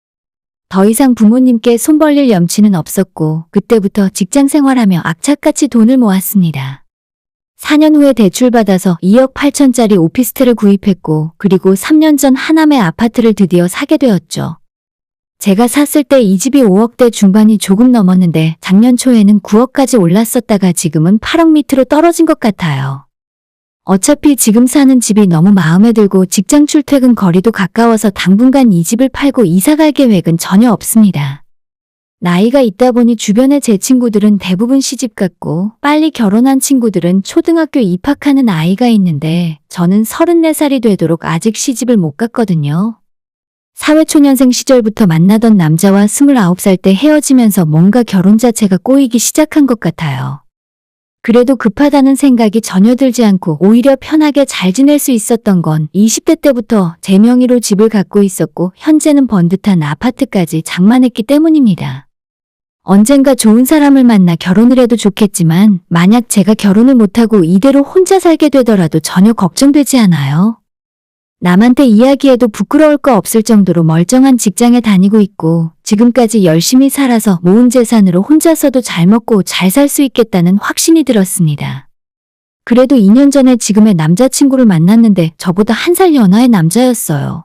A: 더 이상 부모님께 손 벌릴 염치는 없었고 그때부터 직장 생활하며 악착같이 돈을 모았습니다. 4년 후에 대출받아서 2억 8천짜리 오피스텔을 구입했고 그리고 3년 전 하남의 아파트를 드디어 사게 되었죠. 제가 샀을 때 이 집이 5억대 중반이 조금 넘었는데 작년 초에는 9억까지 올랐었다가 지금은 8억 밑으로 떨어진 것 같아요. 어차피 지금 사는 집이 너무 마음에 들고 직장 출퇴근 거리도 가까워서 당분간 이 집을 팔고 이사갈 계획은 전혀 없습니다. 나이가 있다 보니 주변에 제 친구들은 대부분 시집 갔고 빨리 결혼한 친구들은 초등학교 입학하는 아이가 있는데 저는 34살이 되도록 아직 시집을 못 갔거든요. 사회초년생 시절부터 만나던 남자와 29살 때 헤어지면서 뭔가 결혼 자체가 꼬이기 시작한 것 같아요. 그래도 급하다는 생각이 전혀 들지 않고 오히려 편하게 잘 지낼 수 있었던 건 20대 때부터 제 명의로 집을 갖고 있었고 현재는 번듯한 아파트까지 장만했기 때문입니다. 언젠가 좋은 사람을 만나 결혼을 해도 좋겠지만 만약 제가 결혼을 못하고 이대로 혼자 살게 되더라도 전혀 걱정되지 않아요. 남한테 이야기해도 부끄러울 거 없을 정도로 멀쩡한 직장에 다니고 있고 지금까지 열심히 살아서 모은 재산으로 혼자서도 잘 먹고 잘 살 수 있겠다는 확신이 들었습니다. 그래도 2년 전에 지금의 남자친구를 만났는데 저보다 1살 연하의 남자였어요.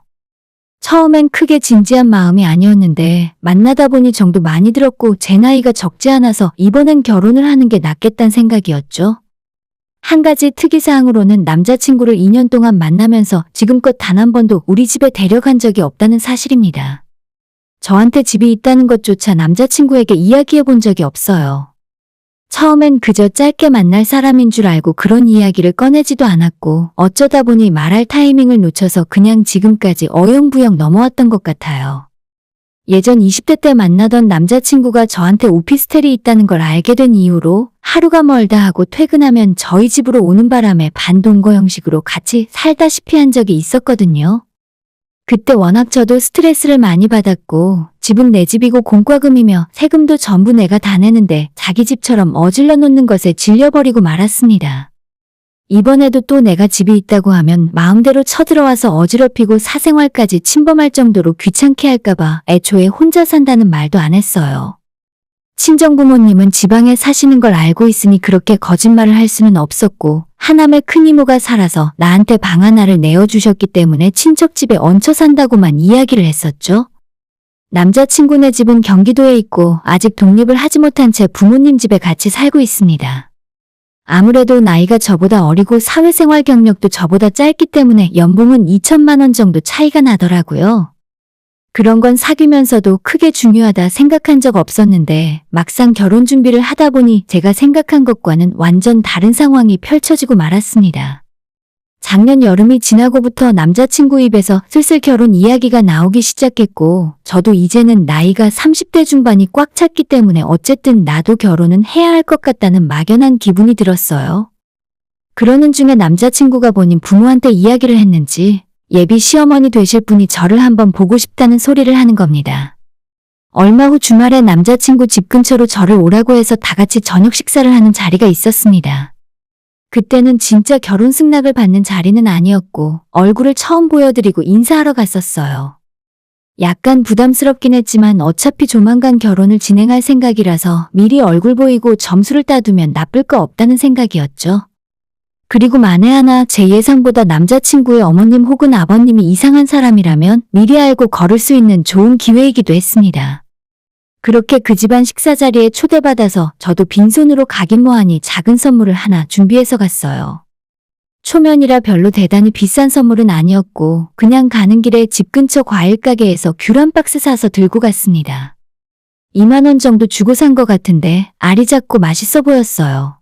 A: 처음엔 크게 진지한 마음이 아니었는데 만나다 보니 정도 많이 들었고 제 나이가 적지 않아서 이번엔 결혼을 하는 게 낫겠다는 생각이었죠. 한 가지 특이사항으로는 남자친구를 2년 동안 만나면서 지금껏 단 한 번도 우리 집에 데려간 적이 없다는 사실입니다. 저한테 집이 있다는 것조차 남자친구에게 이야기해 본 적이 없어요. 처음엔 그저 짧게 만날 사람인 줄 알고 그런 이야기를 꺼내지도 않았고 어쩌다 보니 말할 타이밍을 놓쳐서 그냥 지금까지 어영부영 넘어왔던 것 같아요. 예전 20대 때 만나던 남자친구가 저한테 오피스텔이 있다는 걸 알게 된 이후로 하루가 멀다 하고 퇴근하면 저희 집으로 오는 바람에 반동거 형식으로 같이 살다시피 한 적이 있었거든요. 그때 워낙 저도 스트레스를 많이 받았고 집은 내 집이고 공과금이며 세금도 전부 내가 다 내는데 자기 집처럼 어질러 놓는 것에 질려버리고 말았습니다. 이번에도 또 내가 집이 있다고 하면 마음대로 쳐들어와서 어지럽히고 사생활까지 침범할 정도로 귀찮게 할까봐 애초에 혼자 산다는 말도 안 했어요. 친정부모님은 지방에 사시는 걸 알고 있으니 그렇게 거짓말을 할 수는 없었고 하남의 큰 이모가 살아서 나한테 방 하나를 내어주셨기 때문에 친척집에 얹혀 산다고만 이야기를 했었죠. 남자친구네 집은 경기도에 있고 아직 독립을 하지 못한 채 부모님 집에 같이 살고 있습니다. 아무래도 나이가 저보다 어리고 사회생활 경력도 저보다 짧기 때문에 연봉은 2천만 원 정도 차이가 나더라고요. 그런 건 사귀면서도 크게 중요하다 생각한 적 없었는데 막상 결혼 준비를 하다 보니 제가 생각한 것과는 완전 다른 상황이 펼쳐지고 말았습니다. 작년 여름이 지나고부터 남자친구 입에서 슬슬 결혼 이야기가 나오기 시작했고 저도 이제는 나이가 30대 중반이 꽉 찼기 때문에 어쨌든 나도 결혼은 해야 할 것 같다는 막연한 기분이 들었어요. 그러는 중에 남자친구가 본인 부모한테 이야기를 했는지 예비 시어머니 되실 분이 저를 한번 보고 싶다는 소리를 하는 겁니다. 얼마 후 주말에 남자친구 집 근처로 저를 오라고 해서 다 같이 저녁 식사를 하는 자리가 있었습니다. 그때는 진짜 결혼 승낙을 받는 자리는 아니었고 얼굴을 처음 보여드리고 인사하러 갔었어요. 약간 부담스럽긴 했지만 어차피 조만간 결혼을 진행할 생각이라서 미리 얼굴 보이고 점수를 따두면 나쁠 거 없다는 생각이었죠. 그리고 만에 하나 제 예상보다 남자친구의 어머님 혹은 아버님이 이상한 사람이라면 미리 알고 걸을 수 있는 좋은 기회이기도 했습니다. 그렇게 그 집안 식사 자리에 초대받아서 저도 빈손으로 가긴 뭐하니 작은 선물을 하나 준비해서 갔어요. 초면이라 별로 대단히 비싼 선물은 아니었고 그냥 가는 길에 집 근처 과일 가게에서 귤 한 박스 사서 들고 갔습니다. 2만 원 정도 주고 산 것 같은데 알이 작고 맛있어 보였어요.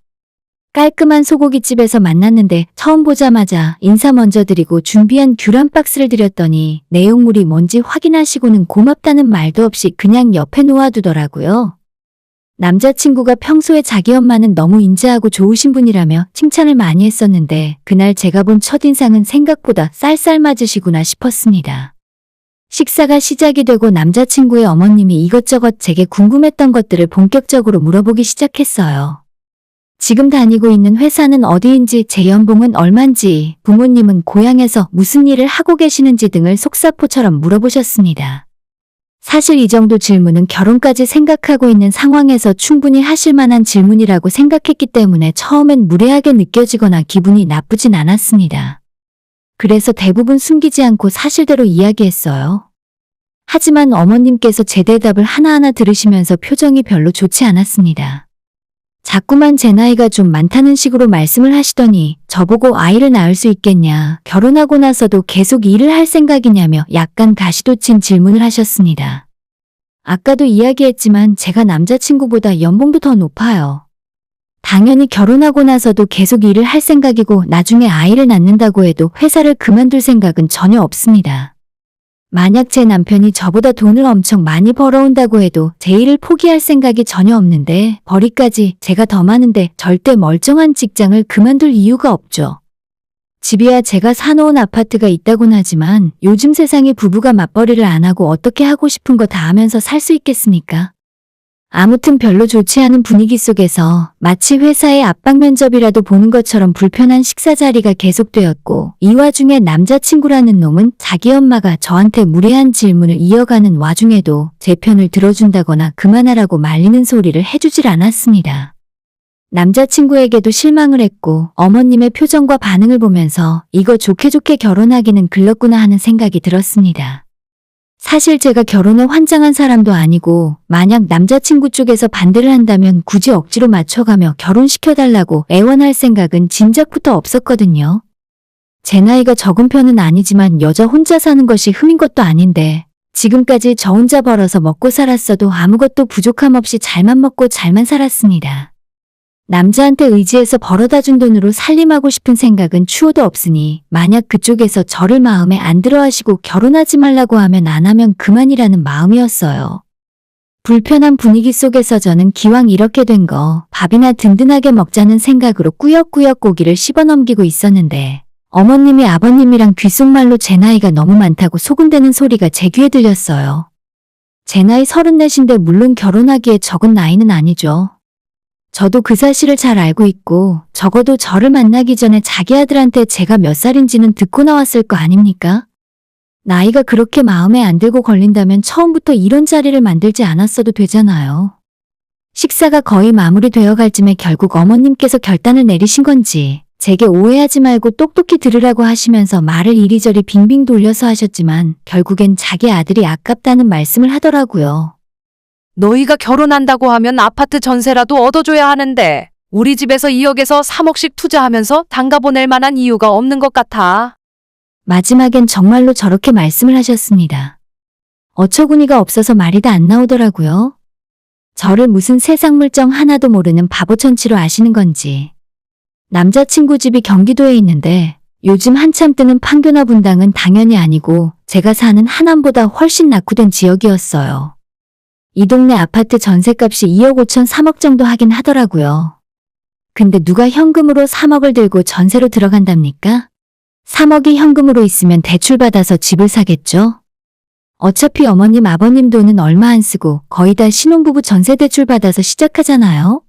A: 깔끔한 소고기집에서 만났는데 처음 보자마자 인사 먼저 드리고 준비한 귤 한 박스를 드렸더니 내용물이 뭔지 확인하시고는 고맙다는 말도 없이 그냥 옆에 놓아두더라고요. 남자친구가 평소에 자기 엄마는 너무 인자하고 좋으신 분이라며 칭찬을 많이 했었는데 그날 제가 본 첫인상은 생각보다 쌀쌀맞으시구나 싶었습니다. 식사가 시작이 되고 남자친구의 어머님이 이것저것 제게 궁금했던 것들을 본격적으로 물어보기 시작했어요. 지금 다니고 있는 회사는 어디인지, 제 연봉은 얼만지, 부모님은 고향에서 무슨 일을 하고 계시는지 등을 속사포처럼 물어보셨습니다. 사실 이 정도 질문은 결혼까지 생각하고 있는 상황에서 충분히 하실 만한 질문이라고 생각했기 때문에 처음엔 무례하게 느껴지거나 기분이 나쁘진 않았습니다. 그래서 대부분 숨기지 않고 사실대로 이야기했어요. 하지만 어머님께서 제 대답을 하나하나 들으시면서 표정이 별로 좋지 않았습니다. 자꾸만 제 나이가 좀 많다는 식으로 말씀을 하시더니 저보고 아이를 낳을 수 있겠냐, 결혼하고 나서도 계속 일을 할 생각이냐며 약간 가시돋친 질문을 하셨습니다. 아까도 이야기했지만 제가 남자친구보다 연봉도 더 높아요. 당연히 결혼하고 나서도 계속 일을 할 생각이고 나중에 아이를 낳는다고 해도 회사를 그만둘 생각은 전혀 없습니다. 만약 제 남편이 저보다 돈을 엄청 많이 벌어온다고 해도 제 일을 포기할 생각이 전혀 없는데 벌이까지 제가 더 많은데 절대 멀쩡한 직장을 그만둘 이유가 없죠. 집이야 제가 사놓은 아파트가 있다곤 하지만 요즘 세상에 부부가 맞벌이를 안 하고 어떻게 하고 싶은 거 다 하면서 살 수 있겠습니까? 아무튼 별로 좋지 않은 분위기 속에서 마치 회사의 압박 면접이라도 보는 것처럼 불편한 식사 자리가 계속되었고 이 와중에 남자친구라는 놈은 자기 엄마가 저한테 무례한 질문을 이어가는 와중에도 제 편을 들어준다거나 그만하라고 말리는 소리를 해주질 않았습니다. 남자친구에게도 실망을 했고 어머님의 표정과 반응을 보면서 이거 좋게 좋게 결혼하기는 글렀구나 하는 생각이 들었습니다. 사실 제가 결혼에 환장한 사람도 아니고 만약 남자친구 쪽에서 반대를 한다면 굳이 억지로 맞춰가며 결혼시켜달라고 애원할 생각은 진작부터 없었거든요. 제 나이가 적은 편은 아니지만 여자 혼자 사는 것이 흠인 것도 아닌데 지금까지 저 혼자 벌어서 먹고 살았어도 아무것도 부족함 없이 잘만 먹고 잘만 살았습니다. 남자한테 의지해서 벌어다 준 돈으로 살림하고 싶은 생각은 추호도 없으니 만약 그쪽에서 저를 마음에 안 들어 하시고 결혼하지 말라고 하면 안 하면 그만이라는 마음이었어요. 불편한 분위기 속에서 저는 기왕 이렇게 된 거 밥이나 든든하게 먹자는 생각으로 꾸역꾸역 고기를 씹어 넘기고 있었는데 어머님이 아버님이랑 귓속말로 제 나이가 너무 많다고 소근대는 소리가 제 귀에 들렸어요. 제 나이 34인데 물론 결혼하기에 적은 나이는 아니죠. 저도 그 사실을 잘 알고 있고 적어도 저를 만나기 전에 자기 아들한테 제가 몇 살인지는 듣고 나왔을 거 아닙니까? 나이가 그렇게 마음에 안 들고 걸린다면 처음부터 이런 자리를 만들지 않았어도 되잖아요. 식사가 거의 마무리되어 갈 쯤에 결국 어머님께서 결단을 내리신 건지 제게 오해하지 말고 똑똑히 들으라고 하시면서 말을 이리저리 빙빙 돌려서 하셨지만 결국엔 자기 아들이 아깝다는 말씀을 하더라고요.
B: 너희가 결혼한다고 하면 아파트 전세라도 얻어줘야 하는데 우리 집에서 2억에서 3억씩 투자하면서 당가 보낼 만한 이유가 없는 것 같아.
A: 마지막엔 정말로 저렇게 말씀을 하셨습니다. 어처구니가 없어서 말이 다 안 나오더라고요. 저를 무슨 세상 물정 하나도 모르는 바보천치로 아시는 건지. 남자친구 집이 경기도에 있는데 요즘 한참 뜨는 판교나 분당은 당연히 아니고 제가 사는 하남보다 훨씬 낙후된 지역이었어요. 이 동네 아파트 전셋값이 2억 5천 3억 정도 하긴 하더라고요. 근데 누가 현금으로 3억을 들고 전세로 들어간답니까? 3억이 현금으로 있으면 대출받아서 집을 사겠죠? 어차피 어머님 아버님 돈은 얼마 안 쓰고 거의 다 신혼부부 전세대출 받아서 시작하잖아요?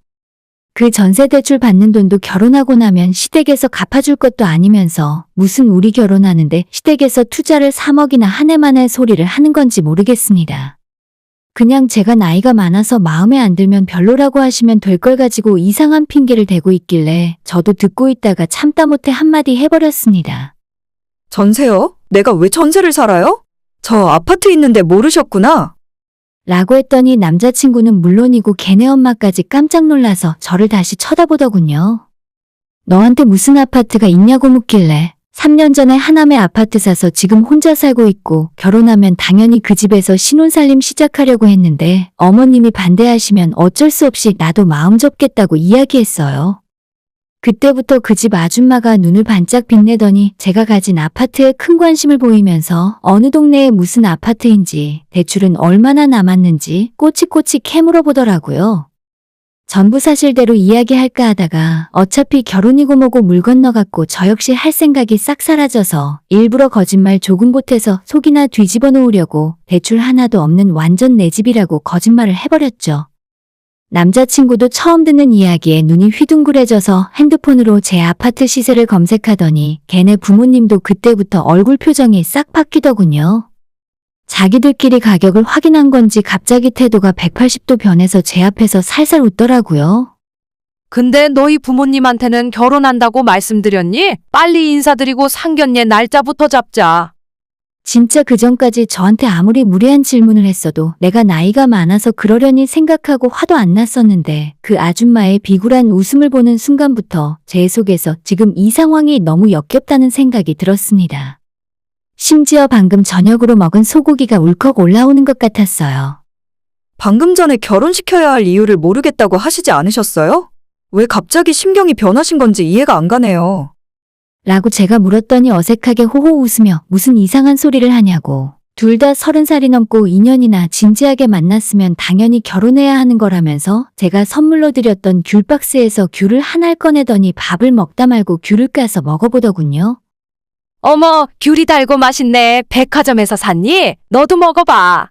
A: 그 전세대출 받는 돈도 결혼하고 나면 시댁에서 갚아줄 것도 아니면서 무슨 우리 결혼하는데 시댁에서 투자를 3억이나 한 해 만에 소리를 하는 건지 모르겠습니다. 그냥 제가 나이가 많아서 마음에 안 들면 별로라고 하시면 될 걸 가지고 이상한 핑계를 대고 있길래 저도 듣고 있다가 참다 못해 한마디 해버렸습니다.
D: 전세요? 내가 왜 전세를 살아요? 저 아파트 있는데 모르셨구나.
A: 라고 했더니 남자친구는 물론이고 걔네 엄마까지 깜짝 놀라서 저를 다시 쳐다보더군요. 너한테 무슨 아파트가 있냐고 묻길래 3년 전에 하남에 아파트 사서 지금 혼자 살고 있고 결혼하면 당연히 그 집에서 신혼살림 시작하려고 했는데 어머님이 반대하시면 어쩔 수 없이 나도 마음 접겠다고 이야기했어요. 그때부터 그 집 아줌마가 눈을 반짝 빛내더니 제가 가진 아파트에 큰 관심을 보이면서 어느 동네에 무슨 아파트인지 대출은 얼마나 남았는지 꼬치꼬치 캐물어 보더라고요. 전부 사실대로 이야기할까 하다가 어차피 결혼이고 뭐고 물 건너갔고 저 역시 할 생각이 싹 사라져서 일부러 거짓말 조금 보태서 속이나 뒤집어 놓으려고 대출 하나도 없는 완전 내 집이라고 거짓말을 해버렸죠. 남자친구도 처음 듣는 이야기에 눈이 휘둥그레져서 핸드폰으로 제 아파트 시세를 검색하더니 걔네 부모님도 그때부터 얼굴 표정이 싹 바뀌더군요. 자기들끼리 가격을 확인한 건지 갑자기 태도가 180도 변해서 제 앞에서 살살 웃더라고요.
B: 근데 너희 부모님한테는 결혼한다고 말씀드렸니? 빨리 인사드리고 상견례 날짜부터 잡자.
A: 진짜 그전까지 저한테 아무리 무례한 질문을 했어도 내가 나이가 많아서 그러려니 생각하고 화도 안 났었는데 그 아줌마의 비굴한 웃음을 보는 순간부터 제 속에서 지금 이 상황이 너무 역겹다는 생각이 들었습니다. 심지어 방금 저녁으로 먹은 소고기가 울컥 올라오는 것 같았어요.
D: 방금 전에 결혼시켜야 할 이유를 모르겠다고 하시지 않으셨어요? 왜 갑자기 심경이 변하신 건지 이해가 안 가네요.
A: 라고 제가 물었더니 어색하게 호호 웃으며 무슨 이상한 소리를 하냐고. 둘 다 30살이 넘고 2년이나 진지하게 만났으면 당연히 결혼해야 하는 거라면서 제가 선물로 드렸던 귤박스에서 귤을 하나를 꺼내더니 밥을 먹다 말고 귤을 까서 먹어보더군요.
B: 어머, 귤이 달고 맛있네. 백화점에서 샀니? 너도 먹어봐.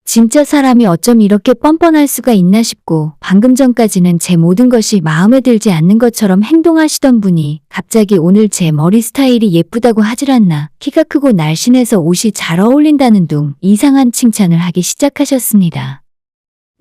A: 진짜 사람이 어쩜 이렇게 뻔뻔할 수가 있나 싶고 방금 전까지는 제 모든 것이 마음에 들지 않는 것처럼 행동하시던 분이 갑자기 오늘 제 머리 스타일이 예쁘다고 하질 않나 키가 크고 날씬해서 옷이 잘 어울린다는 둥 이상한 칭찬을 하기 시작하셨습니다.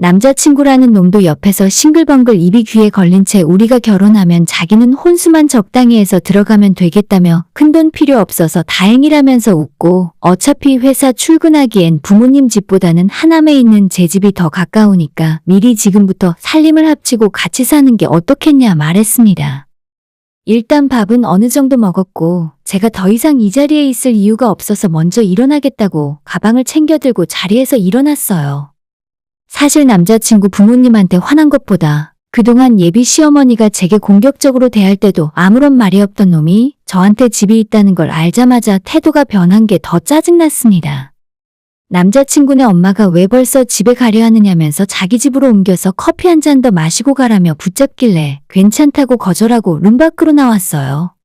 A: 남자친구라는 놈도 옆에서 싱글벙글 입이 귀에 걸린 채 우리가 결혼하면 자기는 혼수만 적당히 해서 들어가면 되겠다며 큰돈 필요 없어서 다행이라면서 웃고 어차피 회사 출근하기엔 부모님 집보다는 하남에 있는 제 집이 더 가까우니까 미리 지금부터 살림을 합치고 같이 사는 게 어떻겠냐 말했습니다. 일단 밥은 어느 정도 먹었고 제가 더 이상 이 자리에 있을 이유가 없어서 먼저 일어나겠다고 가방을 챙겨 들고 자리에서 일어났어요. 사실 남자친구 부모님한테 화난 것보다 그동안 예비 시어머니가 제게 공격적으로 대할 때도 아무런 말이 없던 놈이 저한테 집이 있다는 걸 알자마자 태도가 변한 게 더 짜증났습니다. 남자친구네 엄마가 왜 벌써 집에 가려 하느냐면서 자기 집으로 옮겨서 커피 한 잔 더 마시고 가라며 붙잡길래 괜찮다고 거절하고 룸 밖으로 나왔어요.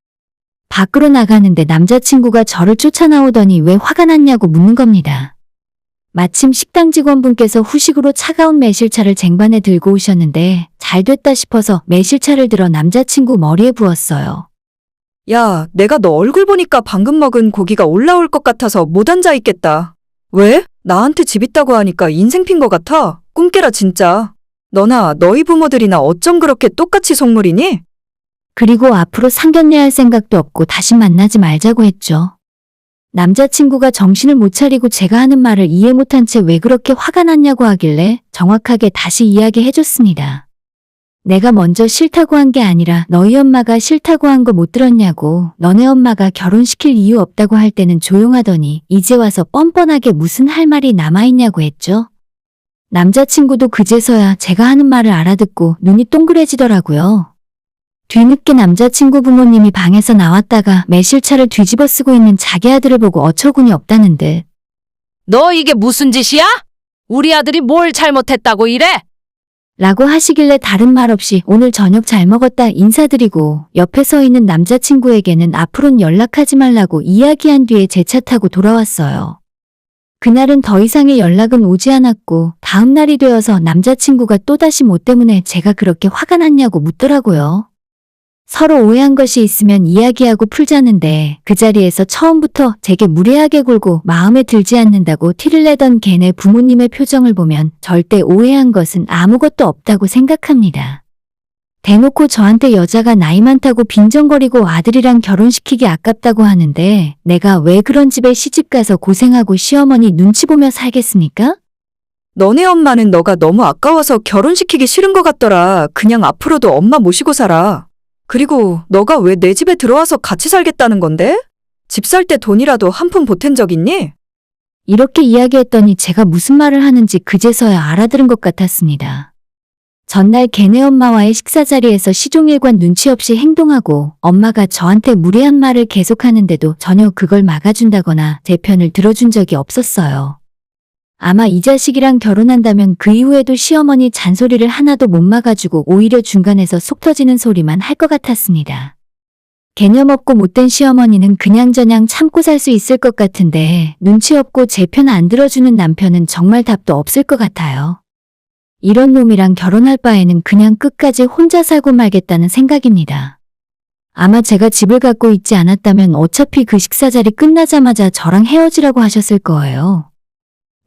A: 밖으로 나가는데 남자친구가 저를 쫓아나오더니 왜 화가 났냐고 묻는 겁니다. 마침 식당 직원분께서 후식으로 차가운 매실차를 쟁반에 들고 오셨는데 잘 됐다 싶어서 매실차를 들어 남자친구 머리에 부었어요.
D: 야, 내가 너 얼굴 보니까 방금 먹은 고기가 올라올 것 같아서 못 앉아 있겠다. 왜? 나한테 집 있다고 하니까 인생 핀 것 같아? 꿈깨라 진짜. 너나 너희 부모들이나 어쩜 그렇게 똑같이 속물이니?
A: 그리고 앞으로 상견례할 생각도 없고 다시 만나지 말자고 했죠. 남자친구가 정신을 못 차리고 제가 하는 말을 이해 못한 채 왜 그렇게 화가 났냐고 하길래 정확하게 다시 이야기해줬습니다. 내가 먼저 싫다고 한 게 아니라 너희 엄마가 싫다고 한 거 못 들었냐고. 너네 엄마가 결혼시킬 이유 없다고 할 때는 조용하더니 이제 와서 뻔뻔하게 무슨 할 말이 남아있냐고 했죠. 남자친구도 그제서야 제가 하는 말을 알아듣고 눈이 동그래지더라고요. 뒤늦게 남자친구 부모님이 방에서 나왔다가 매실차를 뒤집어 쓰고 있는 자기 아들을 보고 어처구니 없다는 듯
B: 너 이게 무슨 짓이야? 우리 아들이 뭘 잘못했다고 이래?
A: 라고 하시길래 다른 말 없이 오늘 저녁 잘 먹었다 인사드리고 옆에 서 있는 남자친구에게는 앞으로는 연락하지 말라고 이야기한 뒤에 제 차 타고 돌아왔어요. 그날은 더 이상의 연락은 오지 않았고 다음 날이 되어서 남자친구가 또다시 뭐 때문에 제가 그렇게 화가 났냐고 묻더라고요. 서로 오해한 것이 있으면 이야기하고 풀자는데 그 자리에서 처음부터 제게 무례하게 굴고 마음에 들지 않는다고 티를 내던 걔네 부모님의 표정을 보면 절대 오해한 것은 아무것도 없다고 생각합니다. 대놓고 저한테 여자가 나이 많다고 빈정거리고 아들이랑 결혼시키기 아깝다고 하는데 내가 왜 그런 집에 시집가서 고생하고 시어머니 눈치 보며 살겠습니까?
D: 너네 엄마는 너가 너무 아까워서 결혼시키기 싫은 것 같더라. 그냥 앞으로도 엄마 모시고 살아. 그리고 너가 왜 내 집에 들어와서 같이 살겠다는 건데? 집 살 때 돈이라도 한 푼 보탠 적 있니?
A: 이렇게 이야기했더니 제가 무슨 말을 하는지 그제서야 알아들은 것 같았습니다. 전날 걔네 엄마와의 식사 자리에서 시종일관 눈치 없이 행동하고 엄마가 저한테 무례한 말을 계속하는데도 전혀 그걸 막아준다거나 제 편을 들어준 적이 없었어요. 아마 이 자식이랑 결혼한다면 그 이후에도 시어머니 잔소리를 하나도 못 막아주고 오히려 중간에서 속 터지는 소리만 할 것 같았습니다. 개념 없고 못된 시어머니는 그냥저냥 참고 살 수 있을 것 같은데 눈치 없고 제 편 안 들어주는 남편은 정말 답도 없을 것 같아요. 이런 놈이랑 결혼할 바에는 그냥 끝까지 혼자 살고 말겠다는 생각입니다. 아마 제가 집을 갖고 있지 않았다면 어차피 그 식사 자리 끝나자마자 저랑 헤어지라고 하셨을 거예요.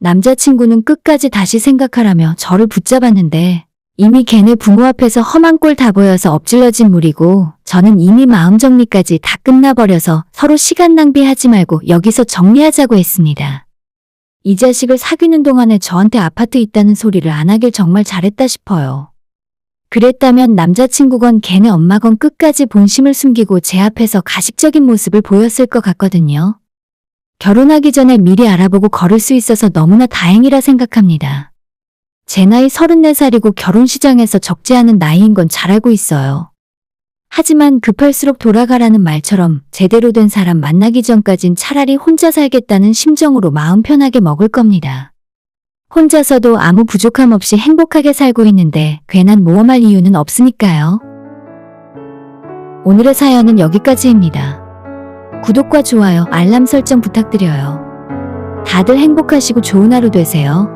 A: 남자친구는 끝까지 다시 생각하라며 저를 붙잡았는데 이미 걔네 부모 앞에서 험한 꼴 다 보여서 엎질러진 물이고 저는 이미 마음 정리까지 다 끝나버려서 서로 시간 낭비하지 말고 여기서 정리하자고 했습니다. 이 자식을 사귀는 동안에 저한테 아파트 있다는 소리를 안 하길 정말 잘했다 싶어요. 그랬다면 남자친구건 걔네 엄마건 끝까지 본심을 숨기고 제 앞에서 가식적인 모습을 보였을 것 같거든요. 결혼하기 전에 미리 알아보고 걸을 수 있어서 너무나 다행이라 생각합니다. 제 나이 34살이고 결혼 시장에서 적지 않은 나이인 건 잘 알고 있어요. 하지만 급할수록 돌아가라는 말처럼 제대로 된 사람 만나기 전까진 차라리 혼자 살겠다는 심정으로 마음 편하게 먹을 겁니다. 혼자서도 아무 부족함 없이 행복하게 살고 있는데 괜한 모험할 이유는 없으니까요. 오늘의 사연은 여기까지입니다. 구독과 좋아요, 알람 설정 부탁드려요. 다들 행복하시고 좋은 하루 되세요.